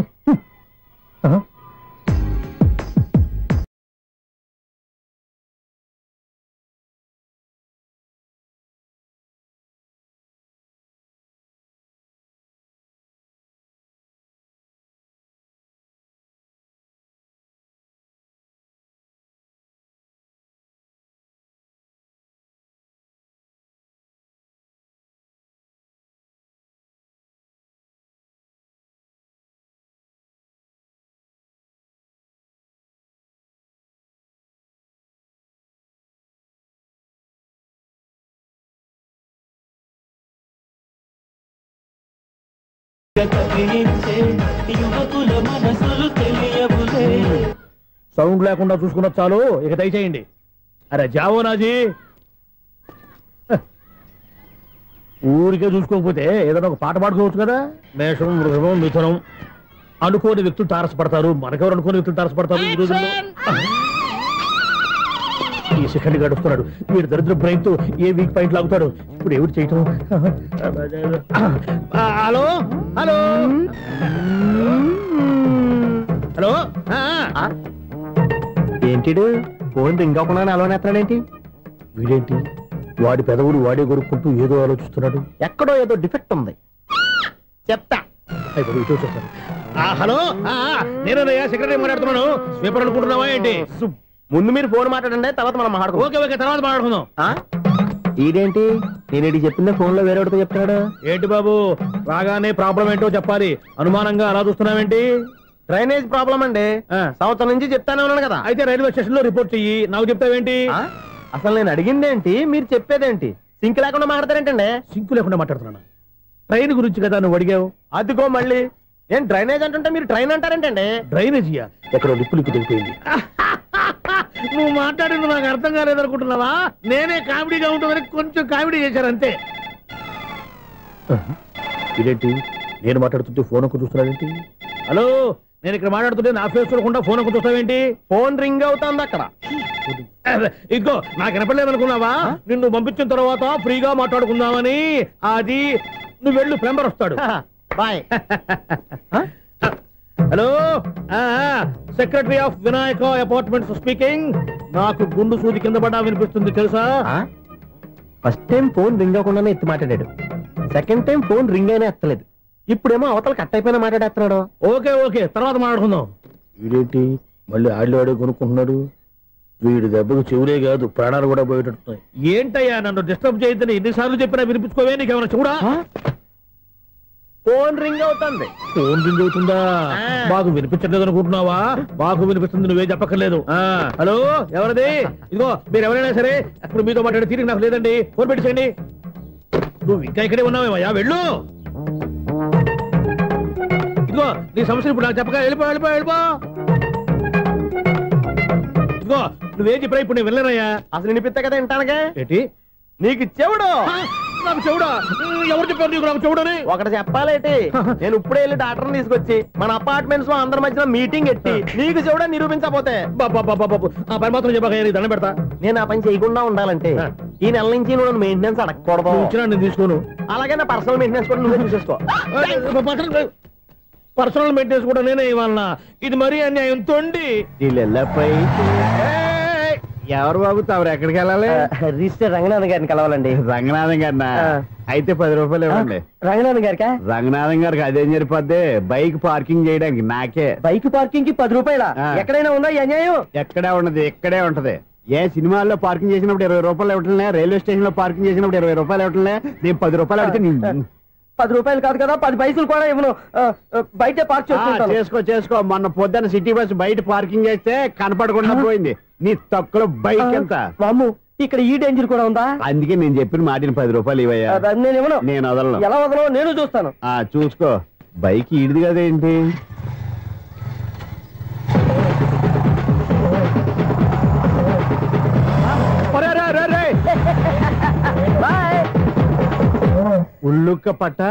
సౌండ్ లేకుండా చూసుకున్న చాలు, ఇక దయచేయండి. అరే జావో నాజీ, ఊరికే చూసుకోకపోతే ఏదైనా ఒక పాట పాడుకోవచ్చు కదా. మేషం, వృషభం, మిథునం అనుకోని వ్యక్తులు తారసపడతారు. మనకెవరు అనుకోని వ్యక్తులు తారసపడతారు ఈ రోజుల్లో. ఈ సెకండ్ గడుస్తున్నాడు వీడు దరిద్ర బ్రెయిన్ తో ఏ వీక్ పాయింట్ లాగుతాడు. ఇప్పుడు ఎవరు చేయటం? Hello hello hello. ఏంటిడు ఫోన్ రింగ్ అవ్వకుండా అలవనేస్తాడేంటి? వీడేంటి వాడి పెదవులు వాడే కొరుక్కుంటూ ఏదో ఆలోచిస్తున్నాడు. ఎక్కడో ఏదో డిఫెక్ట్ ఉంది, చెప్తా. ఇటో చెప్తాను. హలో, నేనయ్యా సెక్రటరీ మాట్లాడుతున్నాను. స్వీపర్ అనుకుంటున్నావా ఏంటి? ముందు మీరు ఫోన్ మాట్లాడండి, తర్వాత మనం మాట్లాడుకో. ఓకే ఓకే, తర్వాత మాట్లాడుకుందాం. ఇదేంటి నేను చెప్పిందే ఫోన్ లో వేరే వాడితో చెప్తాడు ఏంటి బాబు? రాగానే ప్రాబ్లం ఏంటో చెప్పాలి. అనుమానంగా అలా చూస్తున్నావేంటి? డ్రైనేజ్ ప్రాబ్లం అండి. సంవత్సరం నుంచి చెప్తానే ఉన్నాను కదా. అయితే రైల్వే స్టేషన్ లో రిపోర్ట్ చెయ్యి, నాకు చెప్తావేంటి? అసలు నేను అడిగిందేంటి, మీరు చెప్పేదేంటి? సింక్ లేకుండా మాట్లాడతారేంటండి? సింక్ లేకుండా మాట్లాడుతున్నా. ట్రైన్ గురించి కదా నువ్వు అడిగావు. అదిగో మళ్ళీ నేను డ్రైనేజ్ అంటుంటే మీరు ట్రైన్ అంటారేంటండి? డ్రైనేజీయా? ఎక్కడో లిప్పు దిగిపోయింది. నువ్వు మాట్లాడింది నాకు అర్థం కాలేదనుకుంటున్నావా? నేనే కామెడీగా ఉంటుందని కొంచెం కామెడీ చేశారు అంతే. ఇదేంటి నేను మాట్లాడుతుంటే ఫోన్ ఒక్క చూస్తున్నావేంటి? హలో, నేను ఇక్కడ మాట్లాడుతుంటే నా ఫేస్ చూడకుండా ఫోన్ ఒక్క చూస్తావేంటి? ఫోన్ రింగ్ అవుతుంది అక్కడ. ఇదిగో నాకు వినపడలేదు అనుకున్నావా? నిన్ను పంపించిన తర్వాత ఫ్రీగా మాట్లాడుకుందామని. అది నువ్వు వెళ్ళు, ప్లంబర్ వస్తాడు. Bye. Hello, secretary of Vinayaka apartments speaking. నాకు గుండు సూది కింద పడ్డా వినిపిస్తుంది తెలుసా? ఫస్ట్ టైం ఫోన్ రింగ్ అవ్వకుండానే ఎత్తి మాట్లాడాడు. సెకండ్ టైం ఫోన్ రింగ్ అయినా ఎత్తలేదు. ఇప్పుడేమో అవతల కట్ అయిపోయినా మాట్లాడేస్తున్నాడు. ఓకే ఓకే, తర్వాత మాట్లాడుకుందాం. వీడేంటి మళ్ళీ ఆడే కొనుక్కుంటున్నాడు? వీడి దెబ్బకు చెవులే కాదు ప్రాణాలు కూడా పోయేటట్టున్నాయి. ఏంటయ్యా నన్ను డిస్టర్బ్ చేయొద్దని ఎన్నిసార్లు చెప్పినా వినిపించుకోవే? నీకేమైనా చూడా? ఫోన్ రింగ్ అవుతుంది. ఫోన్ రింగ్ అవుతుందా? మాకు వినిపించలేదు అనుకుంటున్నావా? మాకు వినిపిస్తుంది, నువ్వే చెప్పక్కర్లేదు. హలో, ఎవరిది? ఇదిగో మీరు ఎవరైనా సరే అప్పుడు మీతో మాట్లాడే తీరిక నాకు లేదండి. ఫోన్ పెట్టేసేయండి. నువ్వు ఇంకా ఇక్కడే ఉన్నావేమయ్యా, వెళ్ళు. ఇదిగో నీ సమస్యలు ఇప్పుడు నాకు చెప్పక వెళ్ళిపో వెళ్ళిపో వెళ్ళిపో. ఇదిగో నువ్వేం చెప్పరా ఇప్పుడు నేను వెళ్ళానయ్యా. అసలు వినిపిస్తా కదా వింటానుగా. ఏంటి నీకు చెవుడు? నాకు చెవుడా? ఎవరు చెప్పారు నీకు నాకు చెవుడని? ఒకటి చెప్పాలేటి. నేను ఇప్పుడే వెళ్ళి డాక్టర్ని తీసుకొచ్చి మన అపార్ట్మెంట్స్ లో అందరి మధ్యన మీటింగ్ ఎట్టి నీకు చెవుడా నిరూపించకపోతే ఆ పని మాత్రం చెప్పక దండం పెడతా. నేను ఆ పని చేయకుండా ఉండాలంటే ఈ నెల నుంచి నువ్వు మెయింటెనెన్స్ అడగకూడదు. నేను తీసుకోను. అలాగే నా పర్సనల్ మెయింటెనెన్స్ కూడా నువ్వే చూసేసుకో. పర్సనల్ మెయింటెనెన్స్ కూడా నేనే ఇవ్వాలన్నా? ఇది మరీ అన్యాయం. తొండి ఎవరు బాబు తమరు ఎక్కడికి వెళ్ళాలి? రిజిస్టర్ రంగనాథన్ గారిని కలవాలండి. రంగనాథం గారినా? అయితే 10 రూపాయలు ఇవ్వండి. రంగనాథన్ గారికా? రంగనాథం గారికి అదేం సరిపోద్ది? బైక్ పార్కింగ్ చేయడానికి నాకే. బైక్ పార్కింగ్ కి 10 రూపాయల? ఎక్కడైనా ఉందా ఈ అన్యాయం? ఎక్కడే ఉండదు, ఇక్కడే ఉంటది. ఏ సినిమాల్లో పార్కింగ్ చేసినప్పుడు 20 రూపాయలు ఇవ్వట్లే, రైల్వే స్టేషన్ లో పార్కింగ్ చేసినప్పుడు 20 రూపాయలు ఇవ్వట్లే. నేను 10 రూపాయలు అడితే 10 రూపాయలు కాదు కదా, 10 పైసలు కూడా ఇవ్వను. బయట పార్క్ చేసుకో. మొన్న పొద్దున్న సిటీ బస్ బయట పార్కింగ్ చేస్తే కనపడకుండా పోయింది. నీ తక్కువ బైక్ ఎంత? వామ్ము, ఇక్కడ ఈ డేంజర్ కూడా ఉందా? అందుకే నేను చెప్పిన మాటిని 10 రూపాయలు ఇవ్వయ్యా. నేను ఇవ్వను. నేను వదలను. ఎలా వదలను? నేను చూస్తాను. చూసుకో. బైక్ ఈడిది కదేంటి? ఉల్లుక్క పట్ట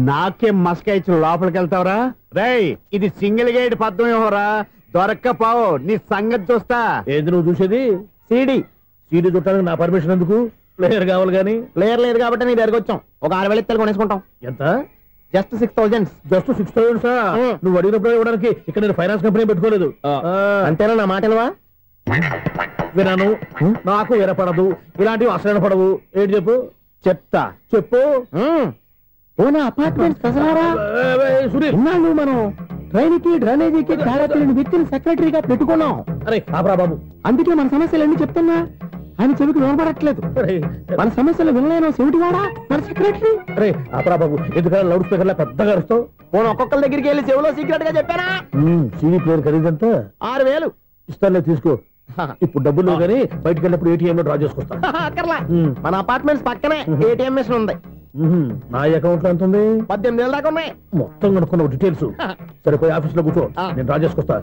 నాకే మస్క ఇచ్చి లోపలికి వెళ్తావరా? రేయ్, ఇది సింగిల్ గేట్ పద్మం ఇవ్వరా? దొరక్కపోవు, నీ సంగతి చూస్తా. ఏది నువ్వు చూసేది? సీడీ చుట్టానికి నా పర్మిషన్ ఎందుకు? ప్లేయర్ కావాలి కానీ. ప్లేయర్ లేదు కాబట్టి నీ దగ్గరకు వచ్చాం. ఒక 6,000 ఇత్తలు కొనేసుకుంటాం. ఎంత? జస్ట్ 6,000. Just 6,000 sir? నువ్వు అడిగినప్పుడు ఇవ్వడానికి ఇక్కడ నేను ఫైనాన్స్ కంపెనీ పెట్టుకోలేదు. అంతేనా? నా మాటలువా? వినను, నాకు వినపడదు, ఇలాంటివి అసలు పడవు. ఏంటి చెప్పు? చెప్తా. చెప్పు. అపార్ట్మెంట్ మనం ట్రైన్ కి డ్రైనేజీకి తేడా తెలియని వ్యక్తిని సెక్రటరీగా పెట్టుకున్నాం. అరే ఆపరా బాబు, అందుకే మన సమస్యలు ఎన్ని చెప్తున్నా ఆయన చెవికి వినపడట్లేదు. మన సమస్యలు వినలేను చెవిటివాడా మన సెక్రటరీ. అరే ఆపరా బాబు, ఎందుకన్నా లౌడ్ స్పీకర్ లా పెద్దగా అరుస్తావు? ఫోన్ ఒక్కొక్కరి దగ్గరికి వెళ్ళి చెవిలో సీక్రెట్ గా చెప్పానా? CD player ఖరీదంతా 6,000. ఇస్తానులే, తీసుకో. ఇప్పుడు డబ్బులు కానీ బయటకు వెళ్ళినప్పుడు ఏటీఎం లో డ్రా చేసుకొస్తా. మన అపార్ట్మెంట్స్ పక్కనే ఏటీఎం మిషన్ ఉంది. నా అకౌంట్ లో ఎంత ఉంది? 18,000 దాకా ఉన్నాయి. మొత్తం కనుక్కున్న డీటెయిల్స్. సరిపోయి ఆఫీస్ లో కూర్చో, నేను డ్రా చేసుకొస్తా.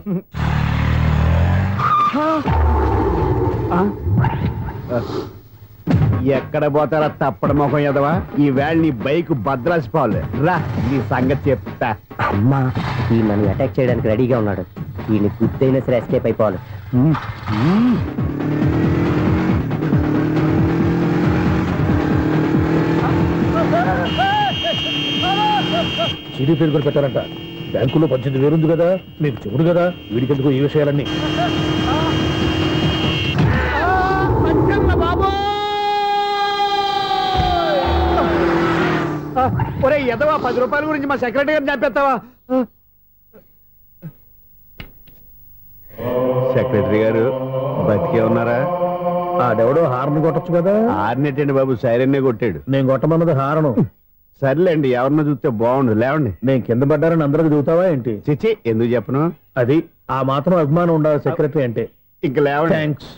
ఎక్కడ పోతారా తప్పడ మొఖం ఎదవా? ఈ వేళ నీ బైక్ భద్రాసి పాలు రా, నీ సంగతి చెప్తా. అమ్మా ఈ నన్ను అటాక్ చేయడానికి రెడీగా ఉన్నాడు. వీడిని గుద్దైనా సరే ఎస్కేప్ అయిపోవాలి. సిడీ పేరు కూడా పెట్టారంట. బ్యాంకులో 18,000 ఉంది కదా, మీకు చెవుడు కదా, వీడికెందుకు ఈ విషయాలన్నీ? ఒరే ఎదవా, 10 రూపాయల గురించి మా సెక్రటరీ గారిని చంపేస్తావా? సెక్రటరీ గారు బతికే ఉన్నారా? ఆడెవడో హార్న్ కొట్టచ్చు కదా. హార్నెట్టండి బాబు, సైరన్నే కొట్టాడు. నేను కొట్టమన్నది హారను. సర్లేండి, ఎవరన్నా చూస్తే బాగుండు. లేవండి. నేను కింద పడ్డారని అందరికి చూతావా ఏంటి? చిచ్చి, ఎందుకు చెప్పను? అది ఆ మాత్రం అభిమానం ఉండాలి సెక్రటరీ అంటే. ఇంక లేవండి. థ్యాంక్స్.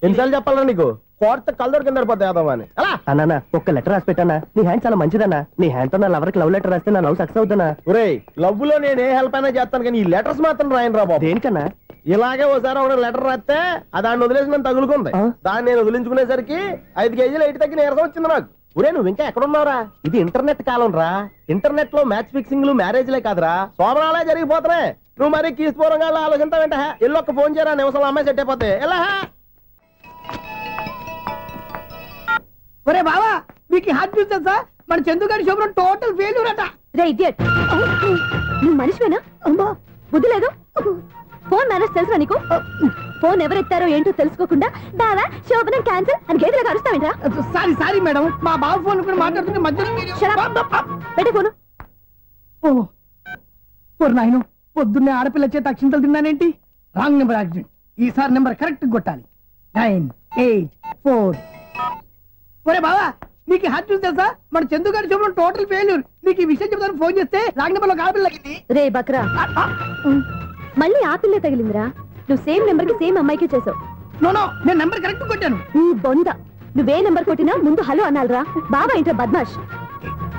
ఎన్నిసార్లు చెప్పాలా నీకు? కోర్త కళ్ళదోడు కింద పడిపోతాయి యాదవ్ అని. అన్నా ఒక్క లెటర్ రాసి పెట్టానా? నీ హ్యాండ్ చాలా మంచిదన్నా. నీ హ్యాండ్ తో నా లవర్కి లవ్ లెటర్ రాస్తే నా లవ్ సక్సెస్ అవుతానా? ఒరేయ్, లవ్ లో నేను ఏ హెల్ప్ అయినా చేస్తాను, కానీ ఈ లెటర్స్ మాత్రం రాయను రా బాబు. దేనికన్నా? ఇలాగే ఒకసారి ఒక లెటర్ రాస్తే దాన్ని వదిలేసి నన్ను తగులుకుంది. దాన్ని నేను వదిలించుకునేసరికి 5 కేజీలు ఎయిట్ తగ్గి నీరసం వచ్చింది నాకు. ఒరే, నువ్వు ఇంకా ఎక్కడున్నావురా? ఇది ఇంటర్నెట్ కాలం రా. ఇంటర్నెట్ లో మ్యాచ్ ఫిక్సింగ్లు, మ్యారేజ్లే కాదురా, శోభనాలే జరిగిపోతున్నాయి. నువ్వు మరి కీస్పూరంగా ఆలోచించావంటే ఎల్లు ఒక్క ఫోన్ చేయరా, నిమిషంలో అమ్మాయి సెట్ అయిపోతే ఎలా? ఒరే బావా, మీకు హార్ట్ చూస్తా, మన చందుగారి శుభ్రం టోటల్ ఫెయిల్యూర్ అట. నువ్వు మనిషివేనా? అమ్మా బుద్ధి లేదు. ఫోన్ మేనేజ్ తెలుసా నీకు? ఫోన్ ఎవరెత్తారో ఏంటో తెలుసుకోకుండా బావా శోభనం క్యాన్సిల్ అని గేదెలకు అరుస్తావేంట్రా? సారీ మేడం, మా బావ ఫోన్ కూడా మాట్లాడుతుంటే మధ్యలో పెట్టే ఫోను. ఓ నాయను, పొద్దున్నే ఆడపిల్ల చేత అక్షింతలు తిన్నానేంటి? Wrong number accident. ఈసారి నెంబర్ కరెక్ట్ కొట్టాలి. 984. ఒరే బావా, నీకు హార్ట్ చూసి తెలుసా? మన చందుగారి శుభ్రం టోటల్ ఫెయిల్యూర్. నీకు ఈ విషయం చెప్తాను ఫోన్ చేస్తే రాంగ్ నెంబర్ లో ఆడపిల్ల రే బక్రా, మళ్ళీ ఆ పిల్ల తగిలిందిరా. నువ్వు సేమ్ నెంబర్ కి సేమ్ అమ్మాయికి చేసావు. నో, నేను నెంబర్ కరెక్ట్ కొట్టాను. నీ బొంద, నువ్వే నెంబర్ కొట్టినా ముందు హలో అనాలరా. బావా ఏంట్రా బద్మాష్?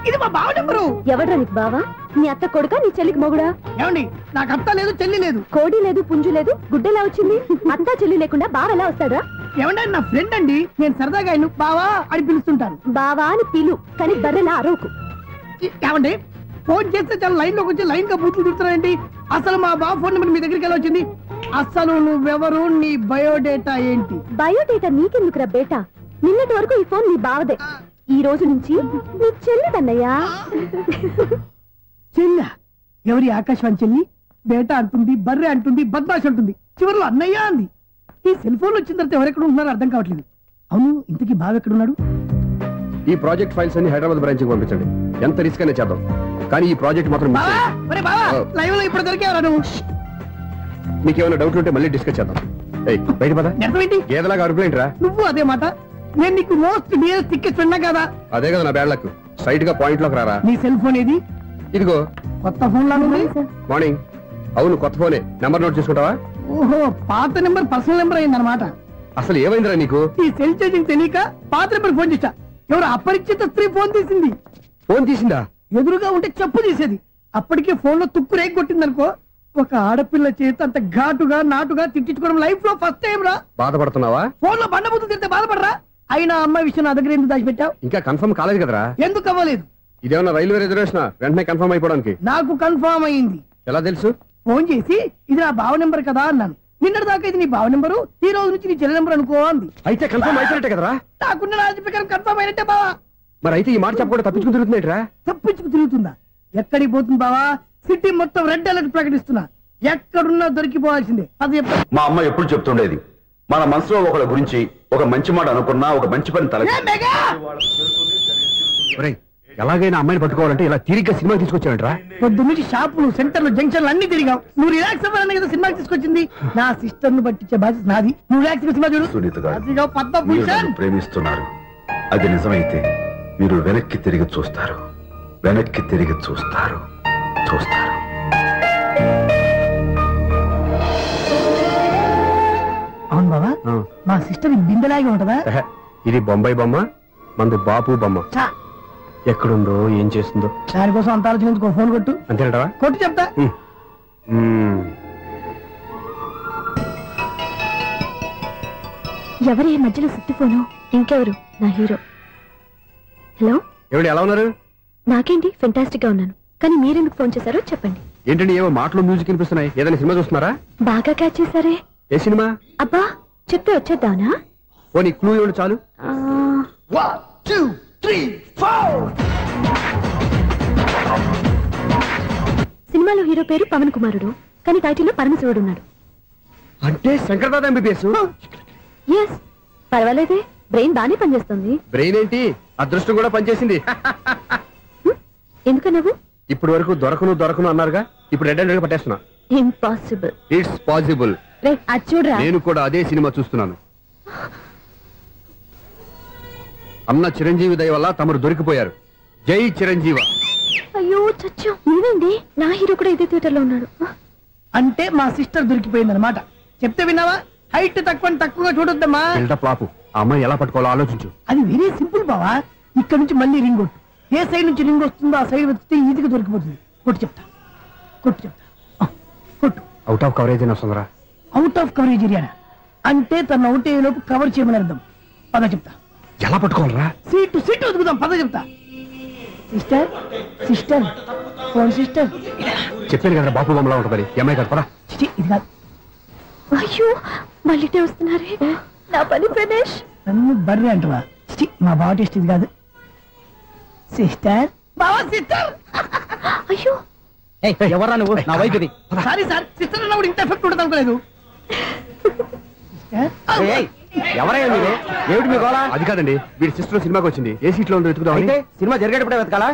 ఇది మా బావ నెంబరు. ఎవడ్రా నీకు బావా? నీ అత్త కొడుక, నీ చెల్లికి మొగుడా? ఏమండి, నాకు అత్త లేదు, చెల్లి లేదు. కోడి లేదు, పుంజు లేదు, గుడ్డెలా వచ్చింది? అత్త చెల్లి లేకుండా బావ ఎలా వస్తాడా? ఏమండి, నా ఫ్రెండ్ అండి, నేను సరదాగా ఆయన బావా అని పిలుస్తుంటాను. బావా అని పిలు, కానీ బర్రెలా అరవకు. ఏమండి, ఫోన్ చేస్తే చాలా లైన్ లోకి వచ్చి లైన్ గా బూతులు తిడుతున్నాయండి. అసలు మా బావ ఫోన్ నెంబర్ మీ దగ్గరికి ఎలా వచ్చింది? అసలు నువ్వెవరు, నీ బయోడేటా ఏంటి? బయోడేటా నీకెందుకురా బేటా? నిన్నటి వరకు ఈ ఫోన్ నీ బావదే, ఈ రోజు నుంచి నీ చెల్లిదన్నయ్యా. చెల్ల ఎవరి? ఆకాశవాణి చెల్లి. బేటా అంటుంది, బర్రె అంటుంది, బద్మాష్ అంటుంది, చివరిలో అన్నయ్య అంది. ఈ సెల్ ఫోన్ వచ్చిన తర్వాత ఎవరెక్కడ ఉంటున్నారో అర్థం కావట్లేదు. అవును, ఇంతకీ బావ ఎక్కడున్నాడు? ఈ ప్రాజెక్ట్ ఫైల్స్ అన్ని హైదరాబాద్ బ్రాంచ్ కి పంపించండి. ఎంత రిస్క్ అనే చేద్దాం, కానీ ఈ ప్రాజెక్ట్ మాత్రం లైవ్ లో ఇప్పుడు దొరికేవరా నువ్వు? నీకేమైనా డౌట్లు ఉంటే మళ్ళీ డిస్కస్ చేద్దాం. బయట పద. ఏదలాగా అరుపులేంట్రా? నువ్వు అదే మాట. నేను నీకు మోస్ట్ నియరెస్ట్ టికెట్ విన్నా కదా. అదే కదా నా బ్యాడ్ లక్. స్ట్రైట్ గా పాయింట్ లోకి రారా. నీ సెల్ ఫోన్ ఏది? ఇదిగో. కొత్త ఫోన్ లాగా ఉంది. మార్నింగ్. అవును, కొత్త ఫోనే. నెంబర్ నోట్ చేసుకుంటావా? ఓహో, పాత నెంబర్ పర్సనల్ నెంబర్ అయిందన్నమాట. అసలు ఏమైందిరా నీకు? ఈ సెల్ చేసింగ్ తెలియక పాత నెంబర్ ఫోన్ చేశా. ఎవరు అపరిచిత స్త్రీ ఫోన్ తీసింది. ఫోన్ తీసిందా? ఎదురుగా ఉంటే చెప్పు తీసేది. అప్పటికే ఫోన్ లో తుక్కు రేగి కొట్టిందనుకో. ఒక ఆడపిల్ల చేత అంత ఘాటుగా నాటుగా తిట్టించుకోవడం లైఫ్ లో ఫస్ట్ టైం రా. బాధపడుతున్నావా? ఫోన్ లో బండబుద్ధి తింటే బాధపడరా? అయినా అమ్మాయి విషయం నా దగ్గర ఎందుకు దాచిపెట్టావు? ఇంకా కన్ఫర్మ్ కాలేదు కదరా. ఎందుకు అవ్వలేదు? ఇదేమన్నా రైల్వే రిజర్వేషన్? వెంటనే కన్ఫర్మ్ అయిపోవడానికి. నాకు కన్ఫర్మ్ అయింది. ఎలా తెలుసు? ఫోన్ చేసి ఇది నా బావ నెంబర్ కదా అన్నాను. నిన్నటి దాకా ఇది నీ బావ నెంబరు, ఈ రోజు నుంచి నీ చెల్లి నెంబర్ అనుకో అంది. అయితే కన్ఫర్మ్ అయిపోయినట్టే కదరా? నాకున్న రాజు ప్రకారం కన్ఫర్మ్ అయినట్టే బావా. మరి అయితే ఈ మాట చెప్పకుండా తప్పించుకు తిరుగుతున్నాయిట్రా? తప్పించుకు తిరుగుతుందా? ఎక్కడికి పోతుంది బావా? సిటీ మొత్తం రెడ్ అలర్ట్ ప్రకటిస్తున్నా. ఎక్కడున్నా దొరికిపోవాల్సిందే. అది చెప్ప. మా అమ్మ ఎప్పుడు చెప్తుండేది, మన మనసులో ఒకళ్ళ గురించి ఒక మంచి మాట అనుకున్నా ఒక మంచి పని తల. ఎలాగైనా అమ్మాయిని పట్టుకోవాలంటే ఇలా తిరిగ్గా సినిమా తీసుకొచ్చావంట్రా? పొద్దు నుంచి షాపులు, సెంటర్లు, జంక్షన్లు అన్ని తిరిగావు. నువ్వు రిలాక్స్ అవ్వాలని కదా సినిమాకి తీసుకొచ్చింది. నా సిస్టర్ ను పట్టించే బాధ్యత నాది. నువ్వు రిలాక్స్ సినిమా చూడు. సునీత గారు ప్రేమిస్తున్నారు. అది నిజమైతే మీరు వెనక్కి తిరిగి చూస్తారు, వెనక్కి తిరిగి చూస్తారు, చూస్తారు. అవును బాబా, మా సిస్టర్ బిందెలాగే ఉంటదా? ఇది బొంబాయి బొమ్మ, మంది బాపు బొమ్మ. ఎక్కడుందో ఏం చేస్తుందో దానికోసం అంత ఆలోచించుకో. ఫోన్ కొట్టు. అంతేనంటావా? కొట్టు చెప్తా. ఎవరి మధ్యలో సుత్తి ఫోను? ఇంకెవరు? నా హీరో. హలో, ఎవడు ఎలా ఉన్నారు? నాకేంటి ఫెంటాస్టిక్ గా ఉన్నాను, కానీ మీరెందుకు ఫోన్ చేశారో చెప్పండి. ఏంటండి ఏవో మాటలు మ్యూజిక్ వినిపిస్తున్నాయి, ఏదైనా సినిమా చూస్తున్నారా? బాగా క్యాచ్ చేశారే. ఏ సినిమా? అబ్బా చెప్తే వచ్చేద్దానా? పోనీ క్లూ ఇవ్వండి చాలు. 1 2 3 4. సినిమాలో హీరో పేరు పవన్ కుమారుడు, కానీ టైటిల్లో పరమశివుడు ఉన్నాడు. అంటే శంకర్దాద ఎంబీబీఎస్. ఎస్, పర్వాలేదే, బ్రెయిన్ బానే పనిచేస్తుంది. బ్రెయిన్ ఏంటి, అదృష్టం కూడా పనిచేసింది. ఎందుకు నువ్వు ఇప్పటి వరకు దొరకను అన్నారుగా, ఇప్పుడు రెడ్ అండ్ పట్టేస్తున్నా. ఇంపాసిబుల్. It's possible. అది చూడరా. నేను కూడా అదే సినిమా చూస్తున్నాను. అన్న చిరంజీవి దయ వల్ల తమరు దొరికిపోయారు. జై చిరంజీవ. అయ్యో చచ్చో, నీవేంటి? నా హీరో కూడా ఇదే థియేటర్ లో ఉన్నాడు. అంటే మా సిస్టర్ దొరికిపోయింది అనమాట. చెప్తే విన్నావా? హైట్ తక్కువగా చూడొద్దమ్మా. బిల్డప్ లాపు. ఆ అమ్మాయి ఎలా పట్టుకోవాలో ఆలోచించు. అది వెరీ సింపుల్ బావా. ఇక్కడ నుంచి మళ్ళీ రింగ్ కొట్టు. ఏ సైడ్ నుంచి రింగ్ వస్తుందో ఆ సైడ్ వెతికితే ఈజీగా దొరికిపోతుంది. కొట్టు చెప్తా. కొట్టు. అవుట్ ఆఫ్ కవరేజ్ అని వస్తుందిరా. అవుట్ ఆఫ్ కవరేజ్ ఏరియా అంటే తన అవుట్ అయ్యే లోపు కవర్ చేయమని అర్థం. పద చెప్తా. ఎలా పట్టుకోవాలరా? సీటు వెతుకుదాం. పద చెప్తా. Sister phone sister. చెప్పాను కదా బాపు బొమ్మలా ఉంటుంది. అమ్మాయి కదా. ఇది కాదు. అయ్యో మళ్ళీ వస్తున్నారే. నా పని ప్రదేశ్. నన్ను బర్రె అంటవా? మా బావ టెస్ట్ ఇది కాదు. సిస్టర్ బావా సిస్టర్. అయ్యో ఎవరా నువ్వు? నా వైపు ఇది. సారీ సార్, సిస్టర్ అన్నప్పుడు ఇంత ఎఫెక్ట్ ఉంటుంది అనుకోలేదు. ఎవరయ్యా మీరు? ఏమిటి మీ గోళ? అది కాదండి, వీడి సిస్టర్ సినిమాకి వచ్చింది. ఏ సీట్ లో ఉందో వెతుకుదాం. అయితే సినిమా జరిగేటప్పుడే వెతకాలా?